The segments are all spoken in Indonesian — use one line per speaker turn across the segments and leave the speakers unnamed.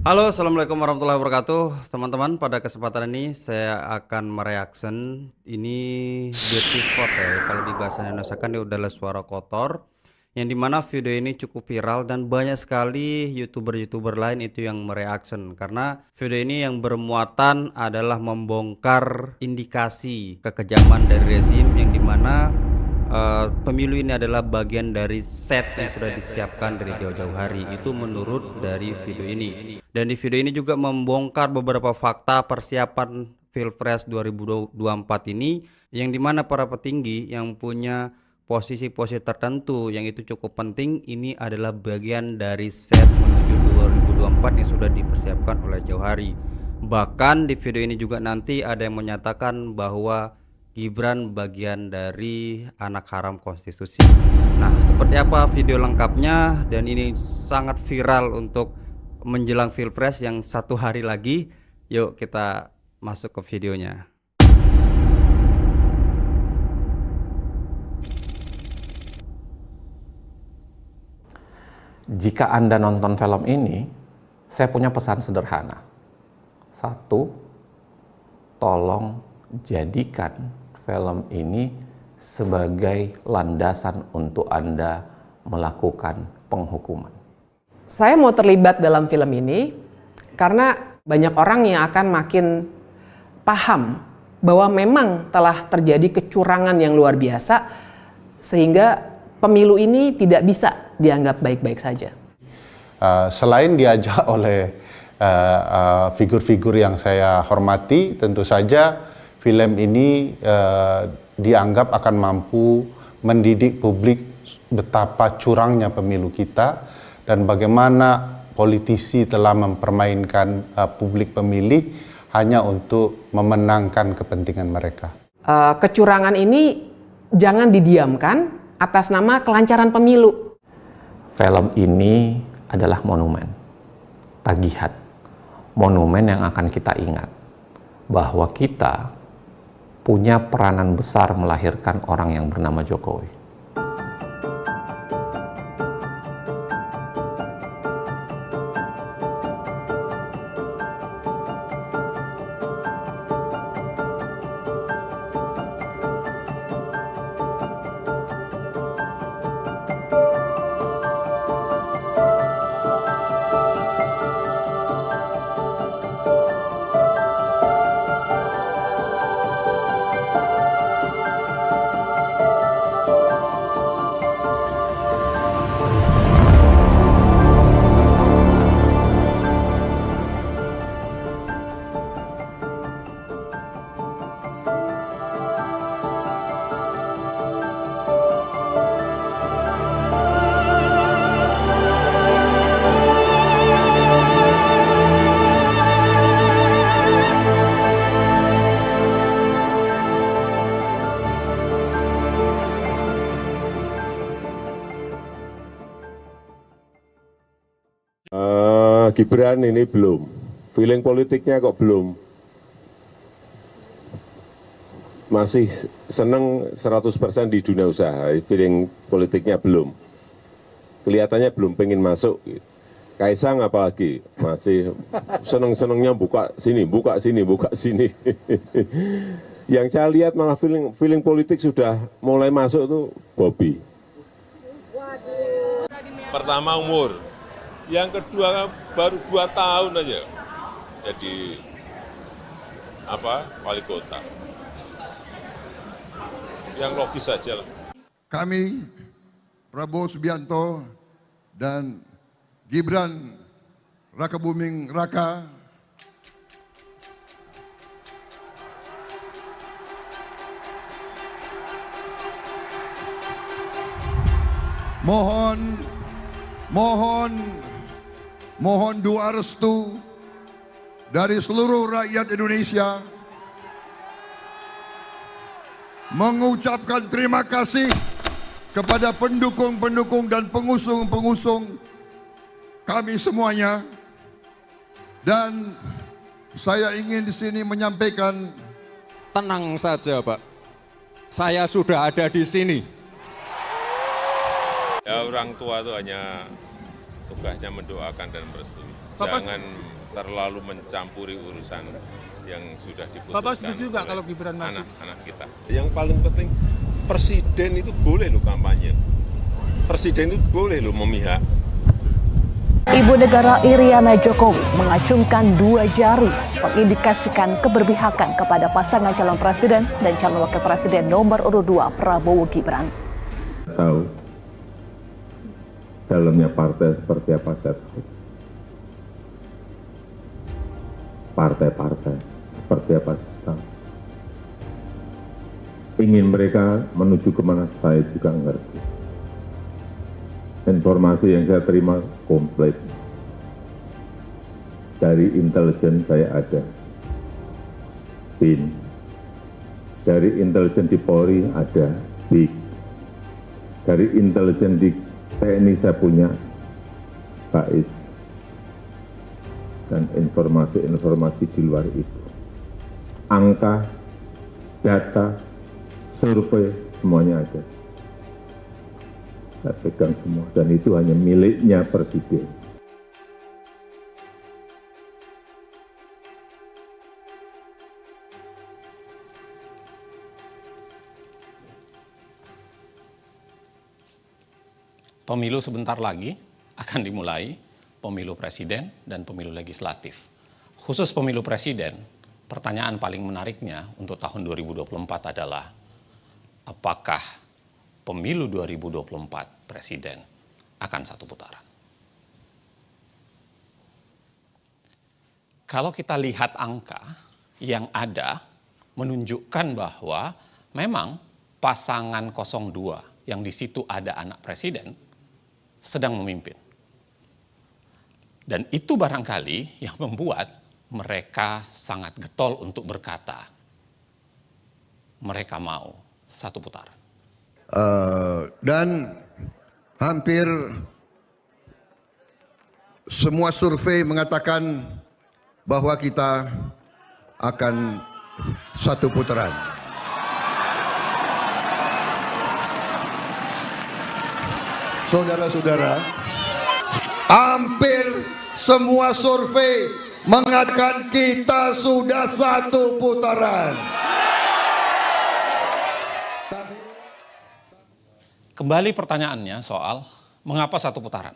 Halo, assalamualaikum warahmatullahi wabarakatuh, teman-teman. Pada kesempatan ini saya akan mereaction ini dirty vote ya. Kalau di bahasa Indonesia kan dia adalah suara kotor, yang dimana video ini cukup viral dan banyak sekali youtuber-youtuber lain itu yang mereaction karena video ini yang bermuatan adalah membongkar indikasi kekejaman dari rezim yang dimana pemilu ini adalah bagian dari set yang sudah disiapkan dari jauh-jauh hari. Itu menurut dari video ini. Dan di video ini juga membongkar beberapa fakta persiapan Pilpres 2024 ini, yang dimana para petinggi yang punya posisi-posisi tertentu yang itu cukup penting ini adalah bagian dari set menuju 2024 yang sudah dipersiapkan oleh jauh hari. Bahkan di video ini juga nanti ada yang menyatakan bahwa Gibran bagian dari anak haram konstitusi. Nah, seperti apa video lengkapnya, dan ini sangat viral untuk menjelang Pilpres yang 1 hari lagi. Yuk kita masuk ke videonya.
Jika Anda nonton film ini, saya punya pesan sederhana. Satu, tolong jadikan film ini sebagai landasan untuk Anda melakukan penghukuman.
Saya mau terlibat dalam film ini karena banyak orang yang akan makin paham bahwa memang telah terjadi kecurangan yang luar biasa sehingga pemilu ini tidak bisa dianggap baik-baik saja.
Selain diajak oleh figur-figur yang saya hormati, tentu saja film ini dianggap akan mampu mendidik publik betapa curangnya pemilu kita dan bagaimana politisi telah mempermainkan publik pemilih hanya untuk memenangkan kepentingan mereka.
Kecurangan ini jangan didiamkan atas nama kelancaran pemilu.
Film ini adalah monumen, tagihan, monumen yang akan kita ingat bahwa kita punya peranan besar melahirkan orang yang bernama Jokowi.
Gibran ini belum, feeling politiknya kok belum, masih seneng 100% di dunia usaha, feeling politiknya belum, kelihatannya belum pengen masuk. Kaisang apalagi masih seneng-senengnya buka sini, buka sini, buka sini. Yang saya lihat malah feeling politik sudah mulai masuk tuh Bobi.
Pertama umur, yang kedua baru 2 tahun aja jadi wali kota. Yang logis saja lah.
Kami Prabowo Subianto dan Gibran Rakabuming Raka mohon doa restu dari seluruh rakyat Indonesia, mengucapkan terima kasih kepada pendukung-pendukung dan pengusung-pengusung kami semuanya. Dan saya ingin di sini menyampaikan,
tenang saja, Pak. Saya sudah ada di sini.
Ya, orang tua itu hanya untuk tugasnya mendoakan dan merestui. Jangan terlalu mencampuri urusan yang sudah diputuskan.
Bapak setuju nggak kalau Gibran maju?
Anak-anak kita. Yang paling penting, presiden itu boleh loh kampanye. Presiden itu boleh loh memihak.
Ibu negara Iriana Jokowi mengacungkan 2 jari mengindikasikan keberpihakan kepada pasangan calon presiden dan calon wakil presiden nomor urut 2 Prabowo Gibran.
Tahu dalamnya partai seperti apa saya tahu. Partai-partai seperti apa saya tahu. Ingin mereka menuju kemana saya juga ngerti. Informasi yang saya terima komplit. Dari intelijen saya ada BIN. Dari intelijen di Polri ada BIK. Dari intelijen di TNI saya punya BAIS. Dan informasi-informasi di luar itu. Angka, data, survei, semuanya ada. Saya pegang semua, dan itu hanya miliknya Presiden.
Pemilu sebentar lagi akan dimulai, pemilu presiden dan pemilu legislatif. Khusus pemilu presiden, pertanyaan paling menariknya untuk tahun 2024 adalah apakah pemilu 2024 presiden akan 1 putaran. Kalau kita lihat angka yang ada menunjukkan bahwa memang pasangan 02 yang di situ ada anak presiden sedang memimpin. Dan itu barangkali yang membuat mereka sangat getol untuk berkata mereka mau 1 putaran.
Dan hampir semua survei mengatakan bahwa kita akan 1 putaran. Saudara-saudara, hampir semua survei mengatakan kita sudah 1 putaran.
Kembali pertanyaannya soal mengapa 1 putaran?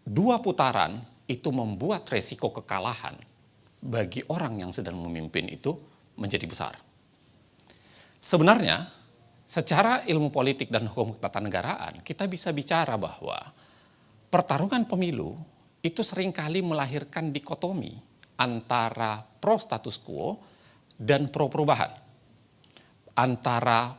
2 putaran itu membuat resiko kekalahan bagi orang yang sedang memimpin itu menjadi besar. Sebenarnya, secara ilmu politik dan hukum ketatanegaraan, kita bisa bicara bahwa pertarungan pemilu itu seringkali melahirkan dikotomi antara pro status quo dan pro perubahan. Antara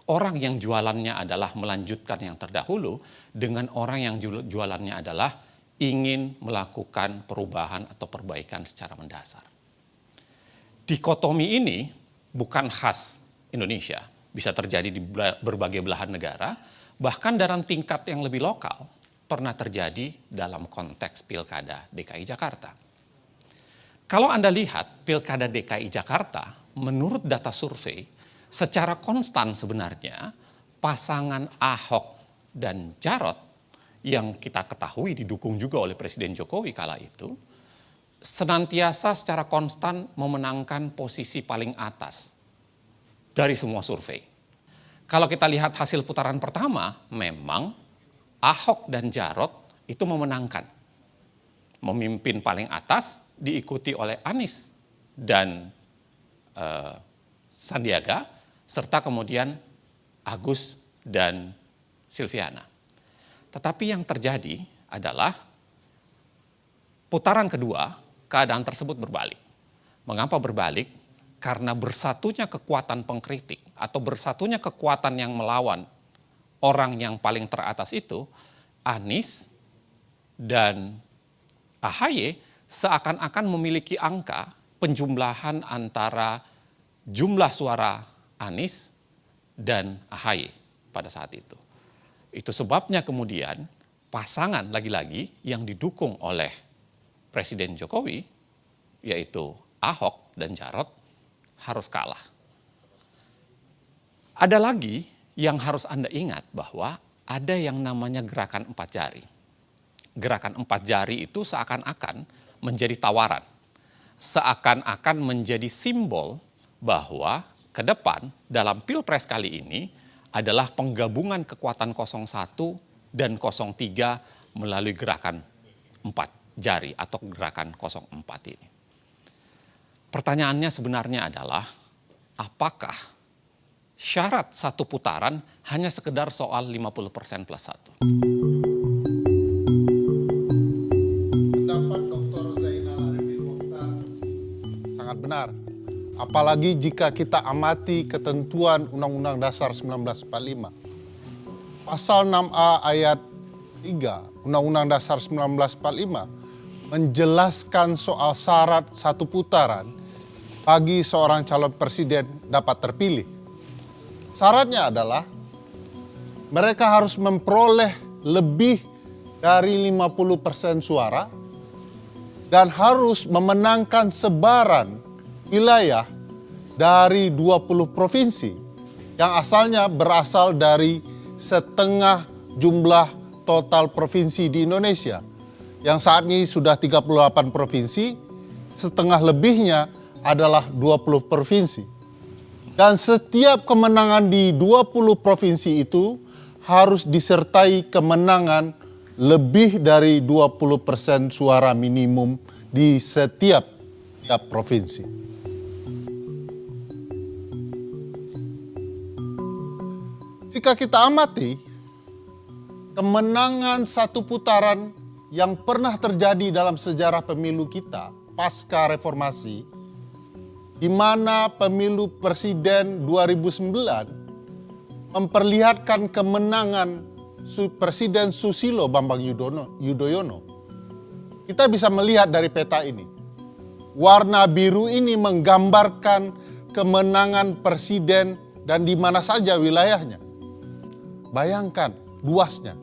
orang yang jualannya adalah melanjutkan yang terdahulu dengan orang yang jualannya adalah ingin melakukan perubahan atau perbaikan secara mendasar. Dikotomi ini bukan khas Indonesia, bisa terjadi di berbagai belahan negara, bahkan dalam tingkat yang lebih lokal pernah terjadi dalam konteks Pilkada DKI Jakarta. Kalau Anda lihat Pilkada DKI Jakarta, menurut data survei, secara konstan sebenarnya pasangan Ahok dan Jarot yang kita ketahui didukung juga oleh Presiden Jokowi kala itu, senantiasa secara konstan memenangkan posisi paling atas dari semua survei. Kalau kita lihat hasil putaran pertama, memang Ahok dan Jarot itu memenangkan. Memimpin paling atas diikuti oleh Anies dan Sandiaga, serta kemudian Agus dan Silviana. Tetapi yang terjadi adalah putaran kedua, keadaan tersebut berbalik. Mengapa berbalik? Karena bersatunya kekuatan pengkritik atau bersatunya kekuatan yang melawan orang yang paling teratas itu, Anies dan AHY seakan-akan memiliki angka penjumlahan antara jumlah suara Anies dan AHY pada saat itu. Itu sebabnya kemudian pasangan lagi-lagi yang didukung oleh Presiden Jokowi, yaitu Ahok dan Jarot, harus kalah. Ada lagi yang harus Anda ingat bahwa ada yang namanya gerakan 4 jari. gerakan 4 jari itu seakan-akan menjadi tawaran. Seakan-akan menjadi simbol bahwa ke depan dalam Pilpres kali ini adalah penggabungan kekuatan 01 dan 03 melalui gerakan 4 jari atau gerakan 04 ini. Pertanyaannya sebenarnya adalah, apakah syarat satu putaran hanya sekedar soal 50% plus 1?
Pendapat Dr. Zainal Arifin Mokhtar sangat benar. Apalagi jika kita amati ketentuan Undang-Undang Dasar 1945. Pasal 6A ayat 3 Undang-Undang Dasar 1945 menjelaskan soal syarat satu putaran bagi seorang calon presiden dapat terpilih. Syaratnya adalah mereka harus memperoleh lebih dari 50% suara dan harus memenangkan sebaran wilayah dari 20 provinsi yang asalnya berasal dari setengah jumlah total provinsi di Indonesia, yang saat ini sudah 38 provinsi, setengah lebihnya adalah 20 provinsi. Dan setiap kemenangan di 20 provinsi itu harus disertai kemenangan lebih dari 20% suara minimum di setiap provinsi. Jika kita amati, kemenangan satu putaran yang pernah terjadi dalam sejarah pemilu kita pasca reformasi, di mana pemilu presiden 2009 memperlihatkan kemenangan Presiden Susilo Bambang Yudhoyono. Kita bisa melihat dari peta ini. Warna biru ini menggambarkan kemenangan presiden dan di mana saja wilayahnya. Bayangkan luasnya.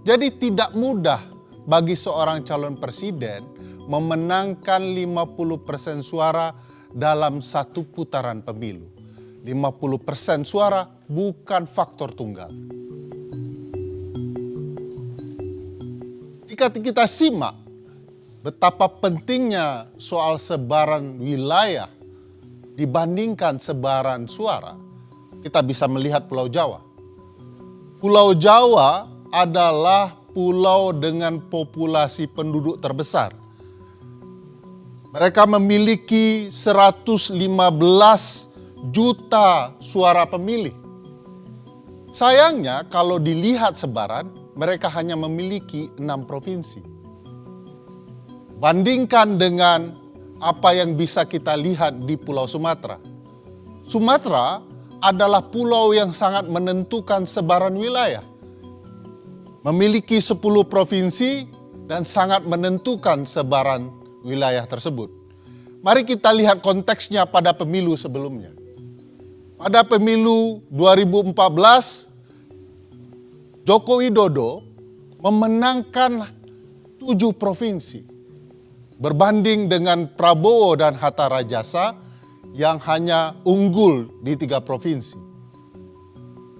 Jadi tidak mudah bagi seorang calon presiden memenangkan 50% suara dalam satu putaran pemilu. 50% suara bukan faktor tunggal. Jika kita simak betapa pentingnya soal sebaran wilayah dibandingkan sebaran suara, kita bisa melihat Pulau Jawa. Pulau Jawa adalah pulau dengan populasi penduduk terbesar. Mereka memiliki 115 juta suara pemilih. Sayangnya kalau dilihat sebaran, mereka hanya memiliki 6 provinsi. Bandingkan dengan apa yang bisa kita lihat di Pulau Sumatera. Sumatera adalah pulau yang sangat menentukan sebaran wilayah. Memiliki 10 provinsi dan sangat menentukan sebaran wilayah tersebut. Mari kita lihat konteksnya pada pemilu sebelumnya. Pada pemilu 2014, Joko Widodo memenangkan 7 provinsi. Berbanding dengan Prabowo dan Hatta Rajasa yang hanya unggul di 3 provinsi.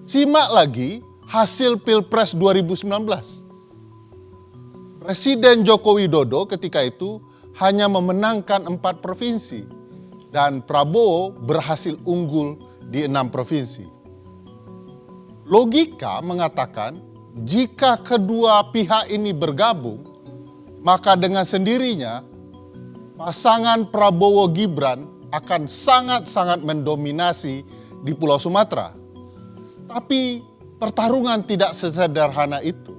Simak lagi hasil Pilpres 2019. Presiden Joko Widodo ketika itu hanya memenangkan 4 provinsi dan Prabowo berhasil unggul di 6 provinsi. Logika mengatakan jika kedua pihak ini bergabung, maka dengan sendirinya pasangan Prabowo Gibran akan sangat-sangat mendominasi di Pulau Sumatera. Tapi pertarungan tidak sesederhana itu.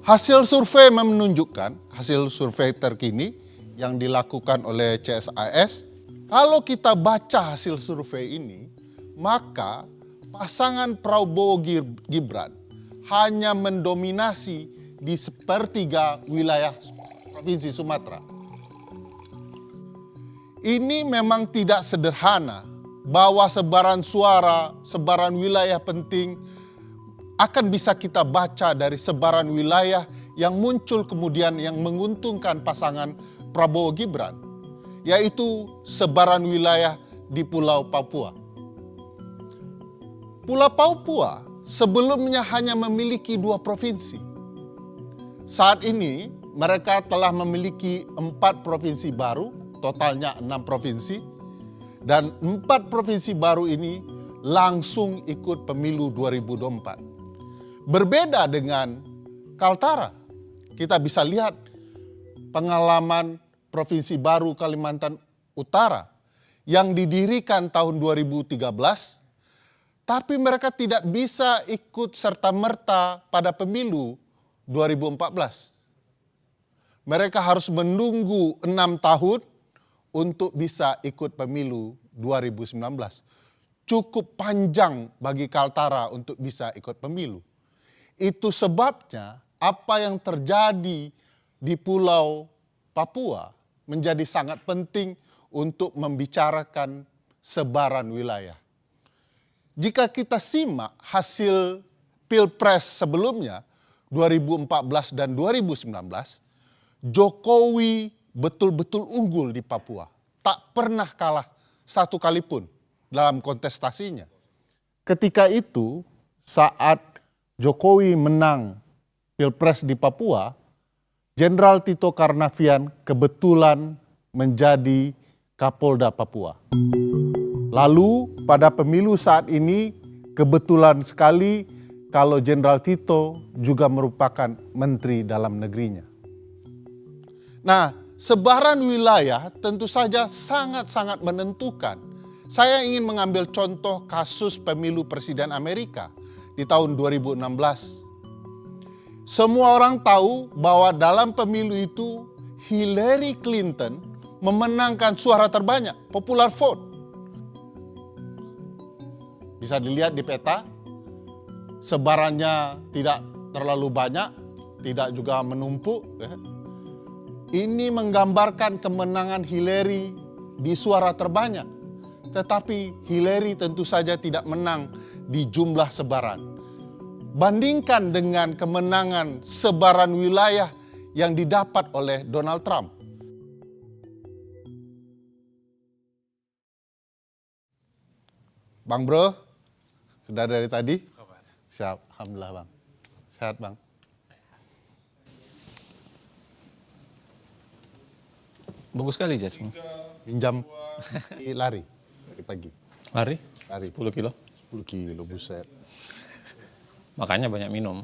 Hasil survei menunjukkan, hasil survei terkini yang dilakukan oleh CSIS, kalau kita baca hasil survei ini, maka pasangan Prabowo Gibran hanya mendominasi di sepertiga wilayah Provinsi Sumatera. Ini memang tidak sederhana bahwa sebaran suara, sebaran wilayah penting akan bisa kita baca dari sebaran wilayah yang muncul kemudian yang menguntungkan pasangan Prabowo Gibran, yaitu sebaran wilayah di Pulau Papua. Pulau Papua sebelumnya hanya memiliki 2 provinsi. Saat ini mereka telah memiliki 4 provinsi baru, totalnya 6 provinsi. Dan 4 provinsi baru ini langsung ikut pemilu 2024. Berbeda dengan Kaltara, kita bisa lihat pengalaman Provinsi Baru Kalimantan Utara yang didirikan tahun 2013, tapi mereka tidak bisa ikut serta-merta pada pemilu 2014. Mereka harus menunggu 6 tahun untuk bisa ikut pemilu 2019. Cukup panjang bagi Kaltara untuk bisa ikut pemilu. Itu sebabnya apa yang terjadi di Pulau Papua menjadi sangat penting untuk membicarakan sebaran wilayah. Jika kita simak hasil Pilpres sebelumnya, 2014 dan 2019, Jokowi betul-betul unggul di Papua. Tak pernah kalah satu kali pun dalam kontestasinya. Ketika itu, saat Jokowi menang Pilpres di Papua, Jenderal Tito Karnavian kebetulan menjadi Kapolda Papua. Lalu pada pemilu saat ini, kebetulan sekali kalau Jenderal Tito juga merupakan Menteri Dalam Negerinya. Nah, sebaran wilayah tentu saja sangat-sangat menentukan. Saya ingin mengambil contoh kasus pemilu Presiden Amerika di tahun 2016. Semua orang tahu bahwa dalam pemilu itu Hillary Clinton memenangkan suara terbanyak, popular vote. Bisa dilihat di peta, sebarannya tidak terlalu banyak, tidak juga menumpuk. Ini menggambarkan kemenangan Hillary di suara terbanyak. Tetapi Hillary tentu saja tidak menang di jumlah sebaran. Bandingkan dengan kemenangan sebaran wilayah yang didapat oleh Donald Trump. Bang Bro, sudah dari tadi? Siap, alhamdulillah Bang. Sehat Bang.
Bagus sekali Jasmine.
Pinjam lari dari pagi.
Lari?
Lari
10 kilo.
10 kilo, buset.
Makanya banyak minum.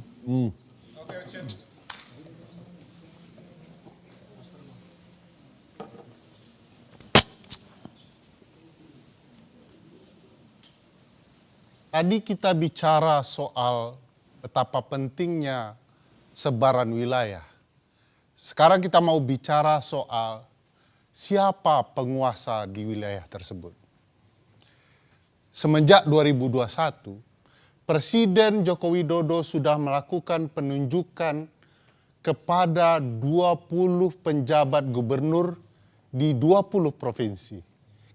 Tadi kita bicara soal betapa pentingnya sebaran wilayah. Sekarang kita mau bicara soal siapa penguasa di wilayah tersebut. Semenjak 2021, Presiden Joko Widodo sudah melakukan penunjukan kepada 20 penjabat gubernur di 20 provinsi.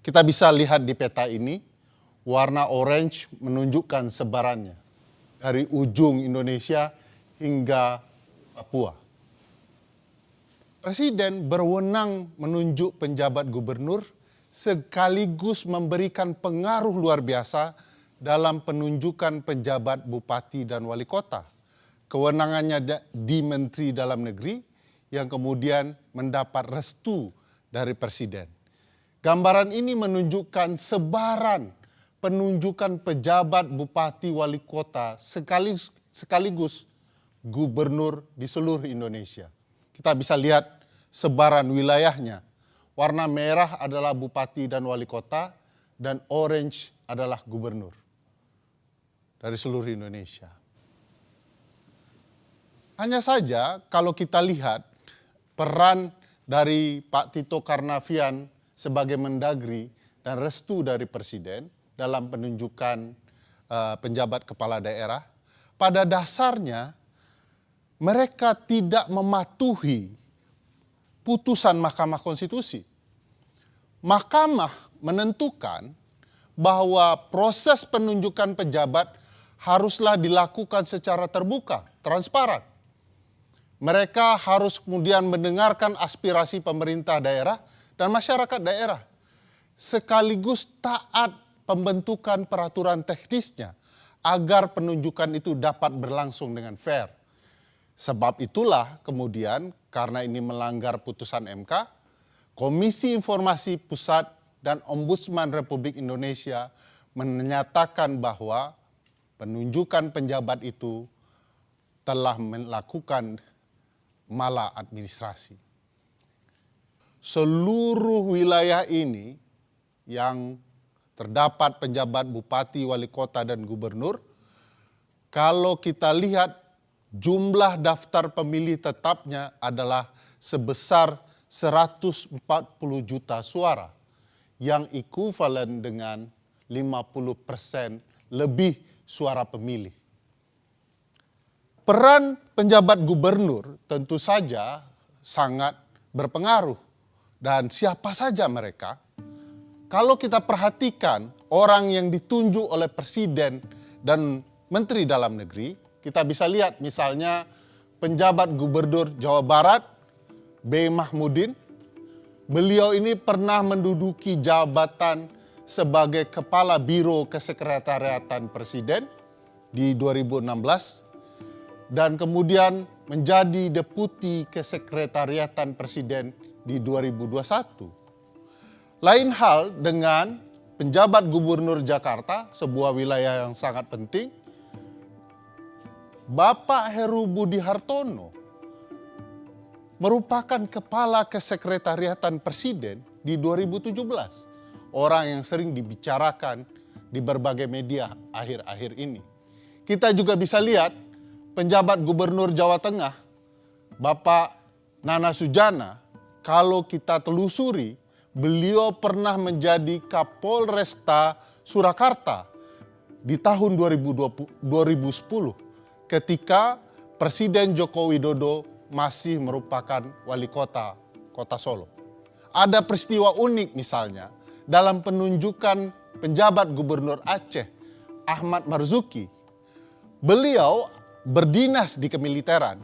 Kita bisa lihat di peta ini, warna orange menunjukkan sebarannya dari ujung Indonesia hingga Papua. Presiden berwenang menunjuk penjabat gubernur sekaligus memberikan pengaruh luar biasa dalam penunjukan penjabat bupati dan wali kota. Kewenangannya di Menteri Dalam Negeri yang kemudian mendapat restu dari Presiden. Gambaran ini menunjukkan sebaran penunjukan pejabat bupati wali kota sekaligus gubernur di seluruh Indonesia. Kita bisa lihat sebaran wilayahnya. Warna merah adalah bupati dan wali kota, dan orange adalah gubernur dari seluruh Indonesia. Hanya saja kalau kita lihat peran dari Pak Tito Karnavian sebagai Mendagri dan restu dari Presiden dalam penunjukan penjabat kepala daerah, pada dasarnya mereka tidak mematuhi putusan Mahkamah Konstitusi. Mahkamah menentukan bahwa proses penunjukan pejabat haruslah dilakukan secara terbuka, transparan. Mereka harus kemudian mendengarkan aspirasi pemerintah daerah dan masyarakat daerah, sekaligus taat pembentukan peraturan teknisnya agar penunjukan itu dapat berlangsung dengan fair. Sebab itulah kemudian karena ini melanggar putusan MK, Komisi Informasi Pusat dan Ombudsman Republik Indonesia menyatakan bahwa penunjukan penjabat itu telah melakukan maladministrasi. Seluruh wilayah ini yang terdapat penjabat bupati, wali kota, dan gubernur, kalau kita lihat jumlah daftar pemilih tetapnya adalah sebesar 140 juta suara, yang ekuivalen dengan 50% lebih suara pemilih. Peran penjabat gubernur tentu saja sangat berpengaruh, dan siapa saja mereka. Kalau kita perhatikan orang yang ditunjuk oleh presiden dan menteri dalam negeri, kita bisa lihat misalnya penjabat gubernur Jawa Barat, B. Mahmudin. Beliau ini pernah menduduki jabatan sebagai Kepala Biro Kesekretariatan Presiden di 2016 dan kemudian menjadi Deputi Kesekretariatan Presiden di 2021. Lain hal dengan penjabat gubernur Jakarta, sebuah wilayah yang sangat penting, Bapak Heru Budi Hartono merupakan Kepala Kesekretariatan Presiden di 2017. Orang yang sering dibicarakan di berbagai media akhir-akhir ini. Kita juga bisa lihat penjabat gubernur Jawa Tengah, Bapak Nana Sujana, kalau kita telusuri, beliau pernah menjadi Kapolresta Surakarta di tahun 2010 ketika Presiden Joko Widodo masih merupakan wali kota Solo. Ada peristiwa unik misalnya dalam penunjukan penjabat gubernur Aceh, Ahmad Marzuki. Beliau berdinas di kemiliteran,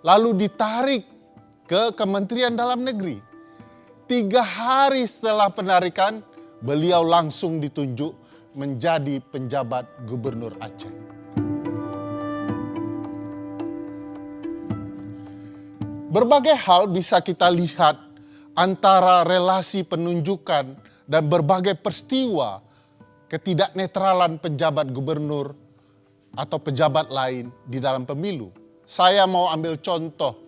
lalu ditarik ke Kementerian Dalam Negeri. 3 hari setelah penarikan, beliau langsung ditunjuk menjadi penjabat gubernur Aceh. Berbagai hal bisa kita lihat antara relasi penunjukan dan berbagai peristiwa ketidaknetralan penjabat gubernur atau pejabat lain di dalam pemilu. Saya mau ambil contoh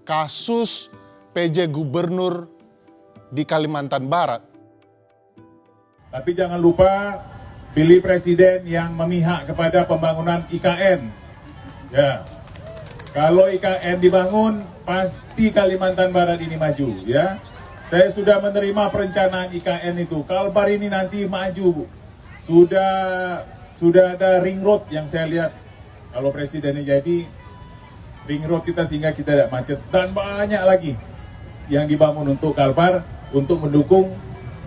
kasus PJ Gubernur di Kalimantan Barat.
Tapi jangan lupa pilih presiden yang memihak kepada pembangunan IKN. Ya, kalau IKN dibangun, pasti Kalimantan Barat ini maju. Ya, saya sudah menerima perencanaan IKN itu. Kalbar ini nanti maju, Bu. Sudah ada ring road yang saya lihat. Kalau presidennya jadi, ring road kita sehingga kita tidak macet. Dan banyak lagi yang dibangun untuk Kalbar, untuk mendukung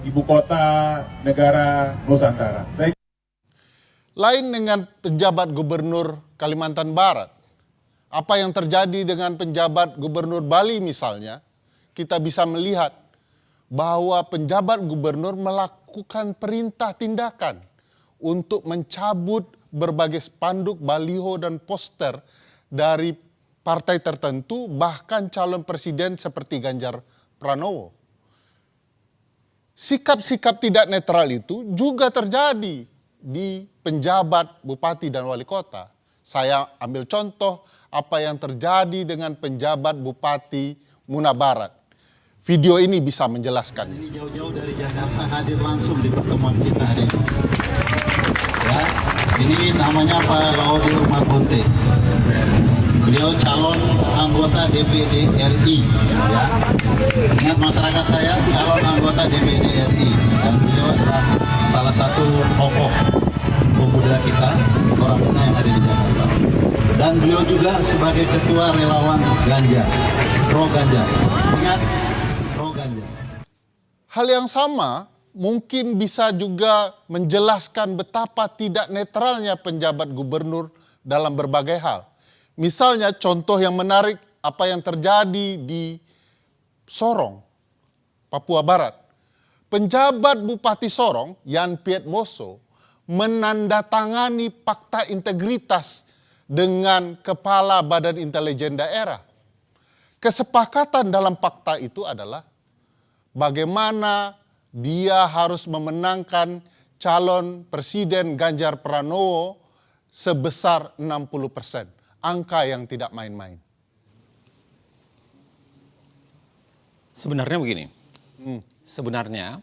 ibu kota negara Nusantara.
Lain dengan penjabat gubernur Kalimantan Barat, apa yang terjadi dengan penjabat gubernur Bali misalnya, kita bisa melihat bahwa penjabat gubernur melakukan perintah tindakan untuk mencabut berbagai spanduk, baliho, dan poster dari partai tertentu, bahkan calon presiden seperti Ganjar Pranowo. Sikap-sikap tidak netral itu juga terjadi di penjabat bupati dan wali kota. Saya ambil contoh apa yang terjadi dengan penjabat bupati Muna Barat. Video ini bisa menjelaskannya.
Ini jauh-jauh dari Jakarta hadir langsung di pertemuan kita hari ini. Ya, ini namanya Pak Laude Umar Bonte. Beliau calon anggota DPD RI, ya. Ingat masyarakat saya, calon anggota DPD RI, dan beliau adalah salah satu tokoh pemuda kita, orang Muna yang ada di Jakarta. Dan beliau juga sebagai ketua relawan Ganjar, pro Ganjar. Ingat, pro Ganjar.
Hal yang sama mungkin bisa juga menjelaskan betapa tidak netralnya penjabat gubernur dalam berbagai hal. Misalnya contoh yang menarik apa yang terjadi di Sorong, Papua Barat. Penjabat Bupati Sorong, Yan Piet Moso, menandatangani fakta integritas dengan kepala Badan Intelijen Daerah. Kesepakatan dalam fakta itu adalah bagaimana dia harus memenangkan calon Presiden Ganjar Pranowo sebesar 60%. Angka yang tidak main-main.
Sebenarnya begini, sebenarnya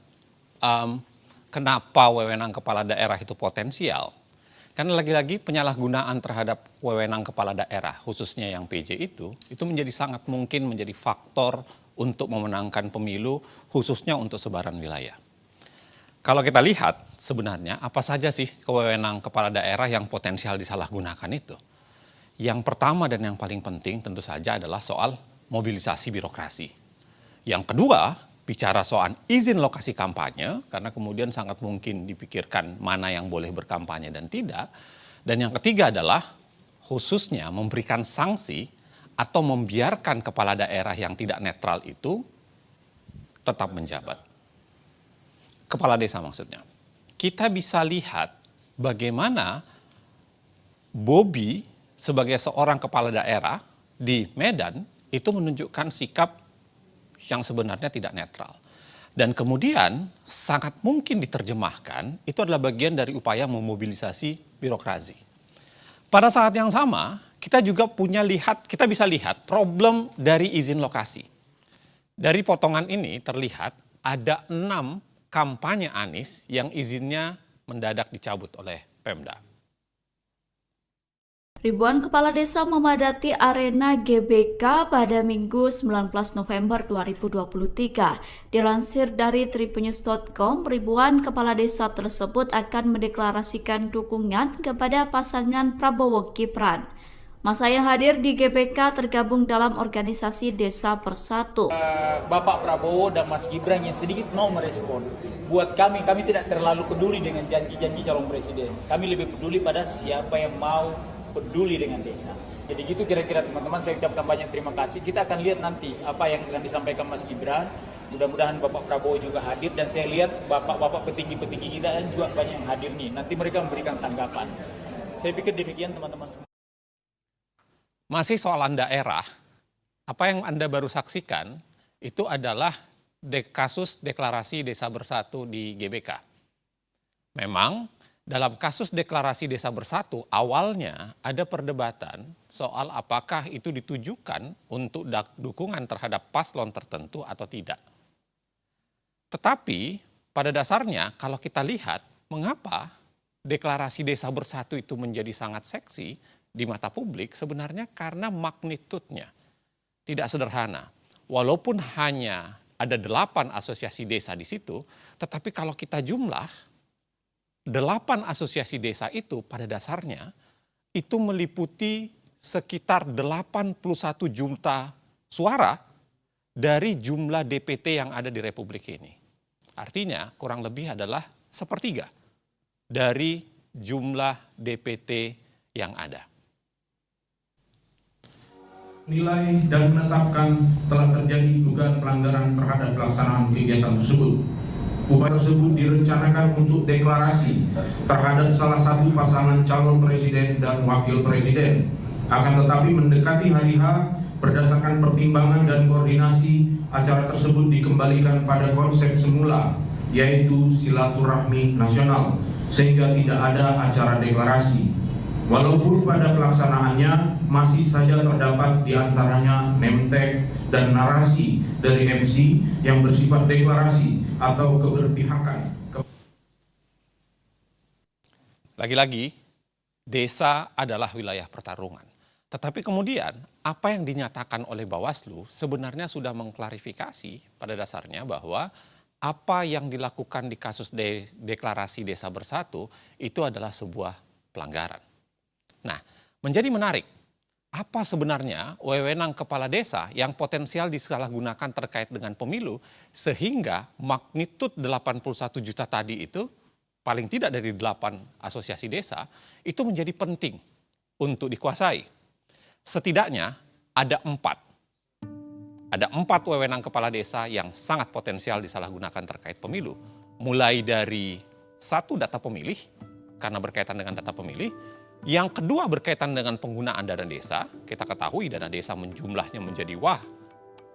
kenapa wewenang kepala daerah itu potensial? Karena lagi-lagi penyalahgunaan terhadap wewenang kepala daerah, khususnya yang PJ itu menjadi sangat mungkin menjadi faktor untuk memenangkan pemilu, khususnya untuk sebaran wilayah. Kalau kita lihat sebenarnya apa saja sih wewenang kepala daerah yang potensial disalahgunakan itu? Yang pertama dan yang paling penting tentu saja adalah soal mobilisasi birokrasi. Yang kedua, bicara soal izin lokasi kampanye, karena kemudian sangat mungkin dipikirkan mana yang boleh berkampanye dan tidak. Dan yang ketiga adalah khususnya memberikan sanksi atau membiarkan kepala daerah yang tidak netral itu tetap menjabat. Kepala desa maksudnya. Kita bisa lihat bagaimana Bobi sebagai seorang kepala daerah di Medan itu menunjukkan sikap yang sebenarnya tidak netral. Dan kemudian sangat mungkin diterjemahkan itu adalah bagian dari upaya memobilisasi birokrasi. Pada saat yang sama, kita juga kita bisa lihat problem dari izin lokasi. Dari potongan ini terlihat ada 6 kampanye Anies yang izinnya mendadak dicabut oleh Pemda.
Ribuan kepala desa memadati arena GBK pada Minggu 19 November 2023. Dilansir dari tribunnews.com, ribuan kepala desa tersebut akan mendeklarasikan dukungan kepada pasangan Prabowo Gibran. Masa yang hadir di GBK tergabung dalam organisasi Desa Bersatu.
Bapak Prabowo dan Mas Gibran yang sedikit mau merespon. Buat kami tidak terlalu peduli dengan janji-janji calon presiden. Kami lebih peduli pada siapa yang mau peduli dengan desa. Jadi gitu kira-kira teman-teman, saya ucapkan banyak terima kasih. Kita akan lihat nanti apa yang akan disampaikan Mas Gibran. Mudah-mudahan Bapak Prabowo juga hadir, dan saya lihat bapak-bapak petinggi-petinggi kita juga banyak yang hadir nih. Nanti mereka memberikan tanggapan. Saya pikir demikian teman-teman semua.
Masih soalan daerah, apa yang Anda baru saksikan itu adalah kasus deklarasi Desa Bersatu di GBK. Memang dalam kasus deklarasi Desa Bersatu awalnya ada perdebatan soal apakah itu ditujukan untuk dukungan terhadap paslon tertentu atau tidak. Tetapi pada dasarnya kalau kita lihat mengapa deklarasi Desa Bersatu itu menjadi sangat seksi di mata publik, sebenarnya karena magnitudenya tidak sederhana. Walaupun hanya ada 8 asosiasi desa di situ, tetapi kalau kita jumlah 8 asosiasi desa itu pada dasarnya itu meliputi sekitar 81 juta suara dari jumlah DPT yang ada di Republik ini. Artinya kurang lebih adalah 1/3 dari jumlah DPT yang ada.
Nilai dan menetapkan telah terjadi dugaan pelanggaran terhadap pelaksanaan kegiatan tersebut. Upaya tersebut direncanakan untuk deklarasi terhadap salah satu pasangan calon presiden dan wakil presiden. Akan tetapi mendekati hari H, berdasarkan pertimbangan dan koordinasi, acara tersebut dikembalikan pada konsep semula, yaitu silaturahmi nasional, sehingga tidak ada acara deklarasi. Walaupun pada pelaksanaannya masih saja terdapat di antaranya name-tag dan narasi dari MC yang bersifat deklarasi atau keberpihakan.
Lagi-lagi, desa adalah wilayah pertarungan. Tetapi kemudian apa yang dinyatakan oleh Bawaslu sebenarnya sudah mengklarifikasi pada dasarnya bahwa apa yang dilakukan di kasus deklarasi Desa Bersatu itu adalah sebuah pelanggaran. Nah, menjadi menarik, apa sebenarnya wewenang kepala desa yang potensial disalahgunakan terkait dengan pemilu sehingga magnitud 81 juta tadi itu paling tidak dari 8 asosiasi desa itu menjadi penting untuk dikuasai. Setidaknya ada 4. Ada 4 wewenang kepala desa yang sangat potensial disalahgunakan terkait pemilu. Mulai dari 1 data pemilih, karena berkaitan dengan data pemilih. Yang kedua berkaitan dengan penggunaan dana desa. Kita ketahui dana desa jumlahnya menjadi wah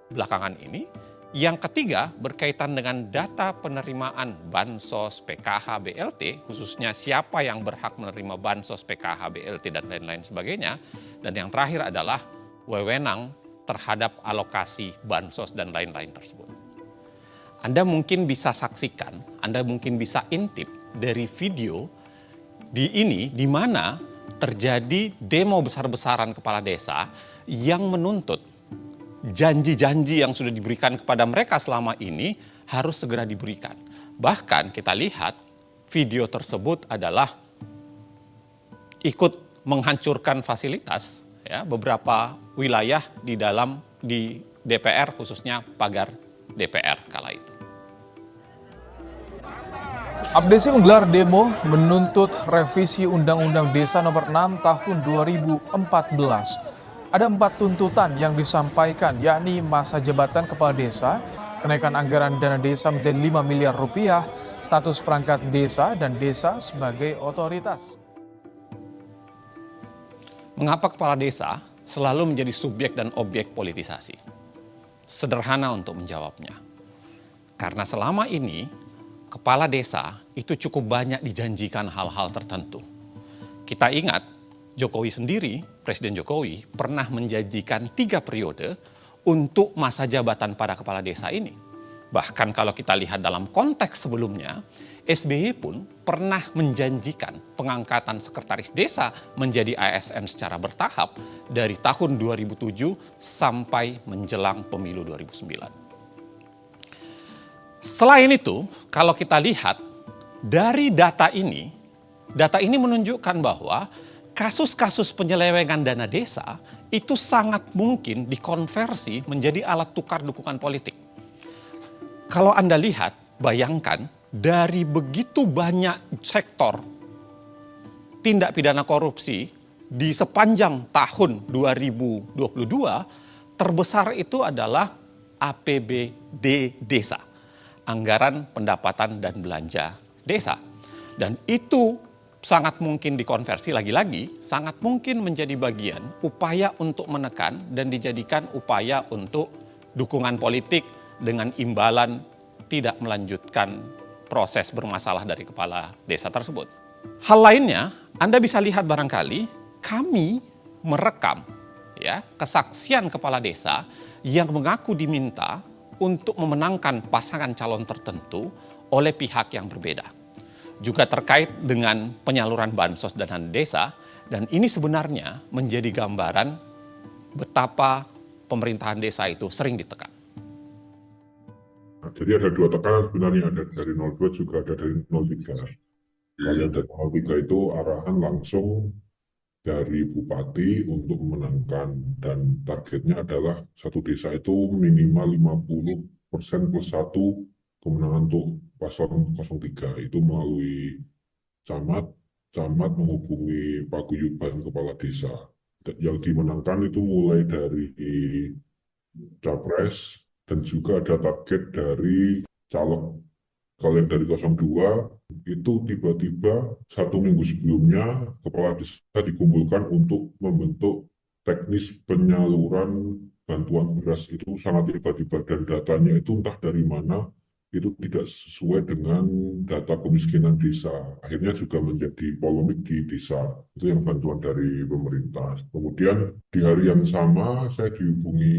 belakangan ini. Yang ketiga berkaitan dengan data penerimaan Bansos, PKH, BLT, khususnya siapa yang berhak menerima Bansos, PKH, BLT, dan lain-lain sebagainya. Dan yang terakhir adalah wewenang terhadap alokasi Bansos dan lain-lain tersebut. Anda mungkin bisa saksikan, Anda mungkin bisa intip dari video di mana terjadi demo besar-besaran kepala desa yang menuntut janji-janji yang sudah diberikan kepada mereka selama ini harus segera diberikan. Bahkan kita lihat video tersebut adalah ikut menghancurkan fasilitas ya, beberapa wilayah di DPR, khususnya pagar DPR kala itu.
Abdesi menggelar demo menuntut revisi Undang-Undang Desa Nomor 6 Tahun 2014. Ada 4 tuntutan yang disampaikan, yakni masa jabatan kepala desa, kenaikan anggaran dana desa menjadi 5 miliar rupiah, status perangkat desa dan desa sebagai otoritas.
Mengapa kepala desa selalu menjadi subjek dan objek politisasi? Sederhana untuk menjawabnya. Karena selama ini kepala desa itu cukup banyak dijanjikan hal-hal tertentu. Kita ingat Jokowi sendiri, Presiden Jokowi pernah menjanjikan 3 periode untuk masa jabatan para kepala desa ini. Bahkan kalau kita lihat dalam konteks sebelumnya, SBY pun pernah menjanjikan pengangkatan sekretaris desa menjadi ASN secara bertahap dari tahun 2007 sampai menjelang pemilu 2009. Selain itu, kalau kita lihat dari data ini menunjukkan bahwa kasus-kasus penyelewengan dana desa itu sangat mungkin dikonversi menjadi alat tukar dukungan politik. Kalau Anda lihat, bayangkan dari begitu banyak sektor tindak pidana korupsi di sepanjang tahun 2022, terbesar itu adalah APBD desa. Anggaran pendapatan dan belanja desa. Dan itu sangat mungkin dikonversi lagi-lagi, sangat mungkin menjadi bagian upaya untuk menekan dan dijadikan upaya untuk dukungan politik dengan imbalan tidak melanjutkan proses bermasalah dari kepala desa tersebut. Hal lainnya, Anda bisa lihat barangkali kami merekam ya kesaksian kepala desa yang mengaku diminta untuk memenangkan pasangan calon tertentu oleh pihak yang berbeda. Juga terkait dengan penyaluran bansos dana desa, dan ini sebenarnya menjadi gambaran betapa pemerintahan desa itu sering ditekan.
Jadi ada 2 tekanan sebenarnya, ada dari 02 juga ada dari 03. Kalau yang dari 03 itu arahan langsung dari bupati untuk memenangkan, dan targetnya adalah satu desa itu minimal 50% plus 1 kemenangan untuk paslon 03. Itu melalui camat menghubungi paguyuban kepala desa. Yang dimenangkan itu mulai dari capres dan juga ada target dari caleg. Kalau yang dari 02 itu tiba-tiba 1 minggu sebelumnya kepala desa dikumpulkan untuk membentuk teknis penyaluran bantuan beras. Itu sangat tiba-tiba dan datanya itu entah dari mana, itu tidak sesuai dengan data kemiskinan desa. Akhirnya juga menjadi polemik di desa. Itu yang bantuan dari pemerintah. Kemudian di hari yang sama saya dihubungi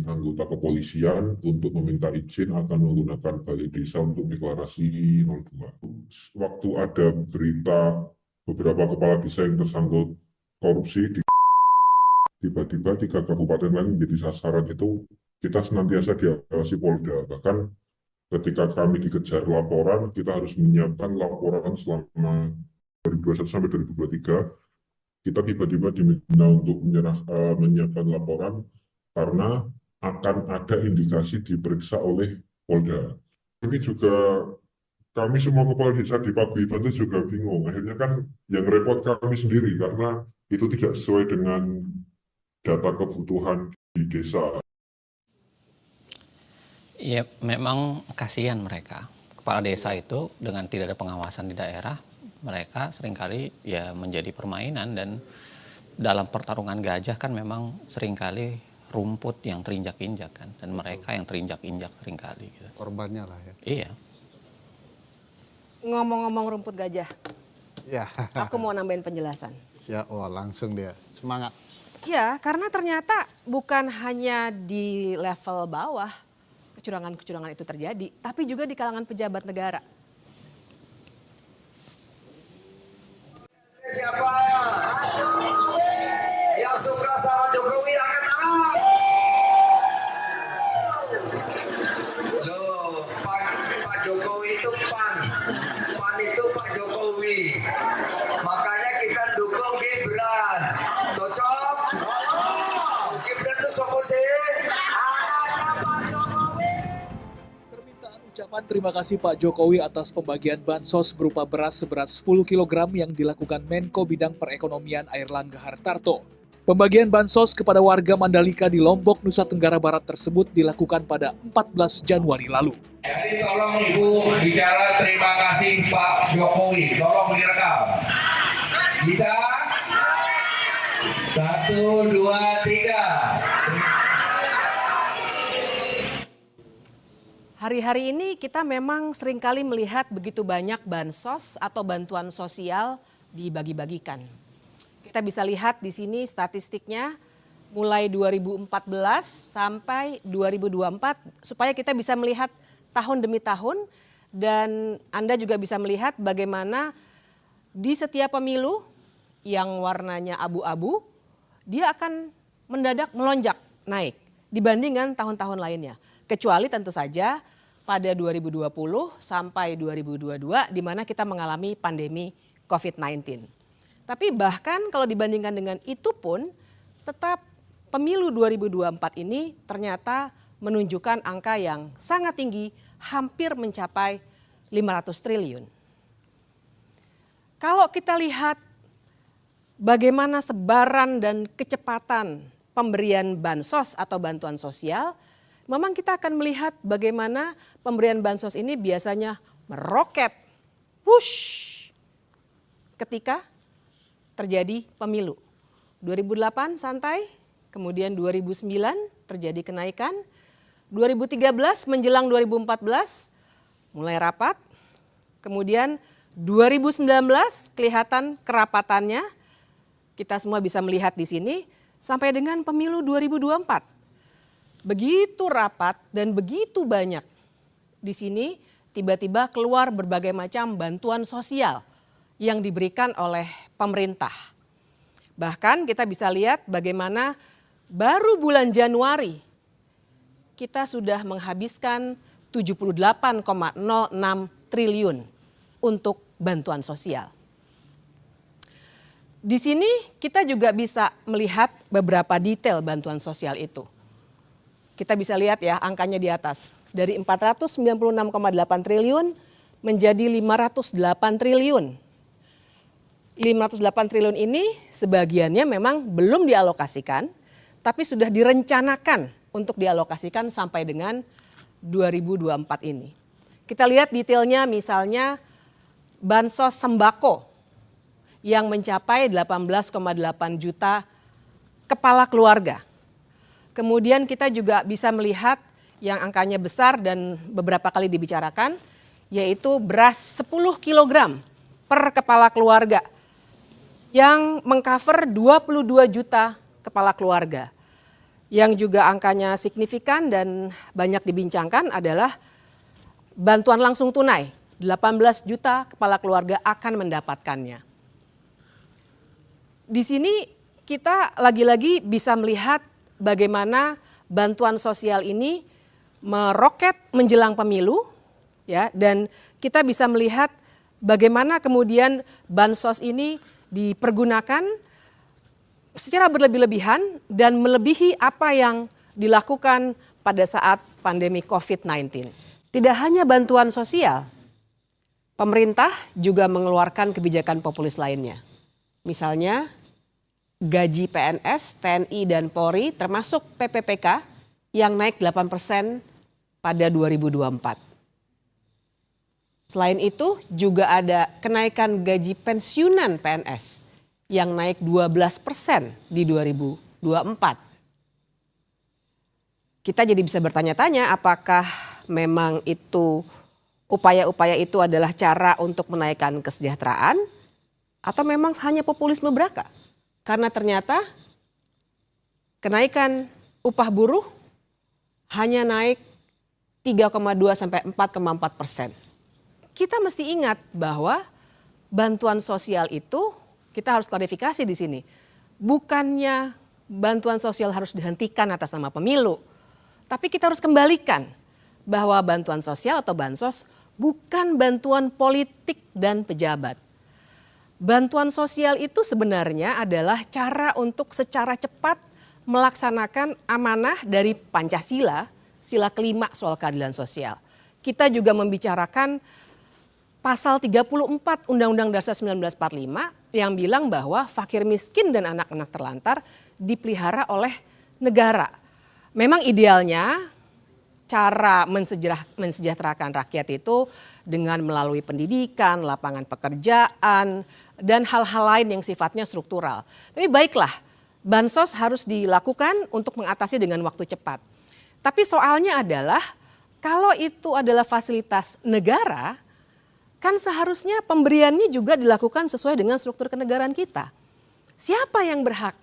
anggota kepolisian untuk meminta izin akan menggunakan balai desa untuk deklarasi 02. Waktu ada berita beberapa kepala desa yang tersangkut korupsi, tiba-tiba 3 kabupaten lain menjadi sasaran. Itu kita senantiasa diawasi Polda. Bahkan ketika kami dikejar laporan, kita harus menyiapkan laporan selama 2021 sampai 2023. Kita tiba-tiba diminta untuk menyiapkan laporan karena akan ada indikasi diperiksa oleh Polda. Ini juga kami semua kepala desa di paguyuban itu juga bingung. Akhirnya kan yang repot kami sendiri karena itu tidak sesuai dengan data kebutuhan di desa.
Ya memang kasihan mereka. Kepala desa itu dengan tidak ada pengawasan di daerah, mereka seringkali ya menjadi permainan, dan dalam pertarungan gajah kan memang seringkali rumput yang terinjak-injak kan, dan mereka yang terinjak-injak seringkali gitu.
Korbannya lah ya.
Iya.
Ngomong-ngomong rumput gajah,
Ya.
aku mau nambahin penjelasan.
Ya, oh langsung dia semangat.
Ya, karena ternyata bukan hanya di level bawah kecurangan-kecurangan itu terjadi, tapi juga di kalangan pejabat negara.
Siapa yang suka sama Jokowi angkat tangan. Loh, Pak Jokowi itu PAN itu Pak Jokowi. Makanya kita dukung Gibran. Cocok? Gibran itu sopo sih?
Ucapan terima kasih Pak Jokowi atas pembagian bansos berupa beras seberat 10 kg yang dilakukan Menko Bidang Perekonomian Airlangga Hartarto. Pembagian bansos kepada warga Mandalika di Lombok, Nusa Tenggara Barat tersebut dilakukan pada 14 Januari lalu.
Jadi tolong Ibu bicara terima kasih Pak Jokowi, tolong direkam. Bisa? 1, 2, 3.
Hari-hari ini kita memang seringkali melihat begitu banyak bansos atau bantuan sosial dibagi-bagikan. Kita bisa lihat di sini statistiknya mulai 2014 sampai 2024 supaya kita bisa melihat tahun demi tahun, dan Anda juga bisa melihat bagaimana di setiap pemilu yang warnanya abu-abu dia akan mendadak melonjak naik dibandingkan tahun-tahun lainnya. Kecuali tentu saja pada 2020 sampai 2022 di mana kita mengalami pandemi COVID-19. Tapi bahkan kalau dibandingkan dengan itu pun tetap pemilu 2024 ini ternyata menunjukkan angka yang sangat tinggi, hampir mencapai 500 triliun. Kalau kita lihat bagaimana sebaran dan kecepatan pemberian bansos atau bantuan sosial, memang kita akan melihat bagaimana pemberian bansos ini biasanya meroket, push, ketika terjadi pemilu. 2008 santai, kemudian 2009 terjadi kenaikan, 2013 menjelang 2014 mulai rapat, kemudian 2019 kelihatan kerapatannya, kita semua bisa melihat di sini, sampai dengan pemilu 2024. Begitu rapat dan begitu banyak. Di sini tiba-tiba keluar berbagai macam bantuan sosial yang diberikan oleh pemerintah. Bahkan kita bisa lihat bagaimana baru bulan Januari kita sudah menghabiskan 78,06 triliun untuk bantuan sosial. Di sini kita juga bisa melihat beberapa detail bantuan sosial itu. Kita bisa lihat ya angkanya di atas. Dari 496,8 triliun menjadi 508 triliun. 508 triliun ini sebagiannya memang belum dialokasikan, tapi sudah direncanakan untuk dialokasikan sampai dengan 2024 ini. Kita lihat detailnya, misalnya bansos sembako yang mencapai 18,8 juta kepala keluarga. Kemudian kita juga bisa melihat yang angkanya besar dan beberapa kali dibicarakan, yaitu beras 10 kg per kepala keluarga yang mengcover 22 juta kepala keluarga. Yang juga angkanya signifikan dan banyak dibincangkan adalah bantuan langsung tunai, 18 juta kepala keluarga akan mendapatkannya. Di sini kita lagi-lagi bisa melihat bagaimana bantuan sosial ini meroket menjelang pemilu, ya, dan kita bisa melihat bagaimana kemudian bansos ini dipergunakan secara berlebih-lebihan dan melebihi apa yang dilakukan pada saat pandemi COVID-19. Tidak hanya bantuan sosial, pemerintah juga mengeluarkan kebijakan populis lainnya. Misalnya gaji PNS, TNI, dan Polri termasuk PPPK yang naik 8% pada 2024. Selain itu juga ada kenaikan gaji pensiunan PNS yang naik 12% di 2024. Kita jadi bisa bertanya-tanya apakah memang itu upaya-upaya itu adalah cara untuk menaikkan kesejahteraan atau memang hanya populisme belaka? Karena ternyata kenaikan upah buruh hanya naik 3,2 sampai 4,4%. Kita mesti ingat bahwa bantuan sosial itu, kita harus klarifikasi di sini, bukannya bantuan sosial harus dihentikan atas nama pemilu, tapi kita harus kembalikan bahwa bantuan sosial atau bansos bukan bantuan politik dan pejabat. Bantuan sosial itu sebenarnya adalah cara untuk secara cepat melaksanakan amanah dari Pancasila, sila kelima soal keadilan sosial. Kita juga membicarakan pasal 34 Undang-Undang Dasar 1945 yang bilang bahwa fakir miskin dan anak-anak terlantar dipelihara oleh negara. Memang idealnya cara mensejahterakan rakyat itu dengan melalui pendidikan, lapangan pekerjaan, dan hal-hal lain yang sifatnya struktural. Tapi baiklah, bansos harus dilakukan untuk mengatasi dengan waktu cepat. Tapi soalnya adalah kalau itu adalah fasilitas negara, kan seharusnya pemberiannya juga dilakukan sesuai dengan struktur kenegaraan kita. Siapa yang berhak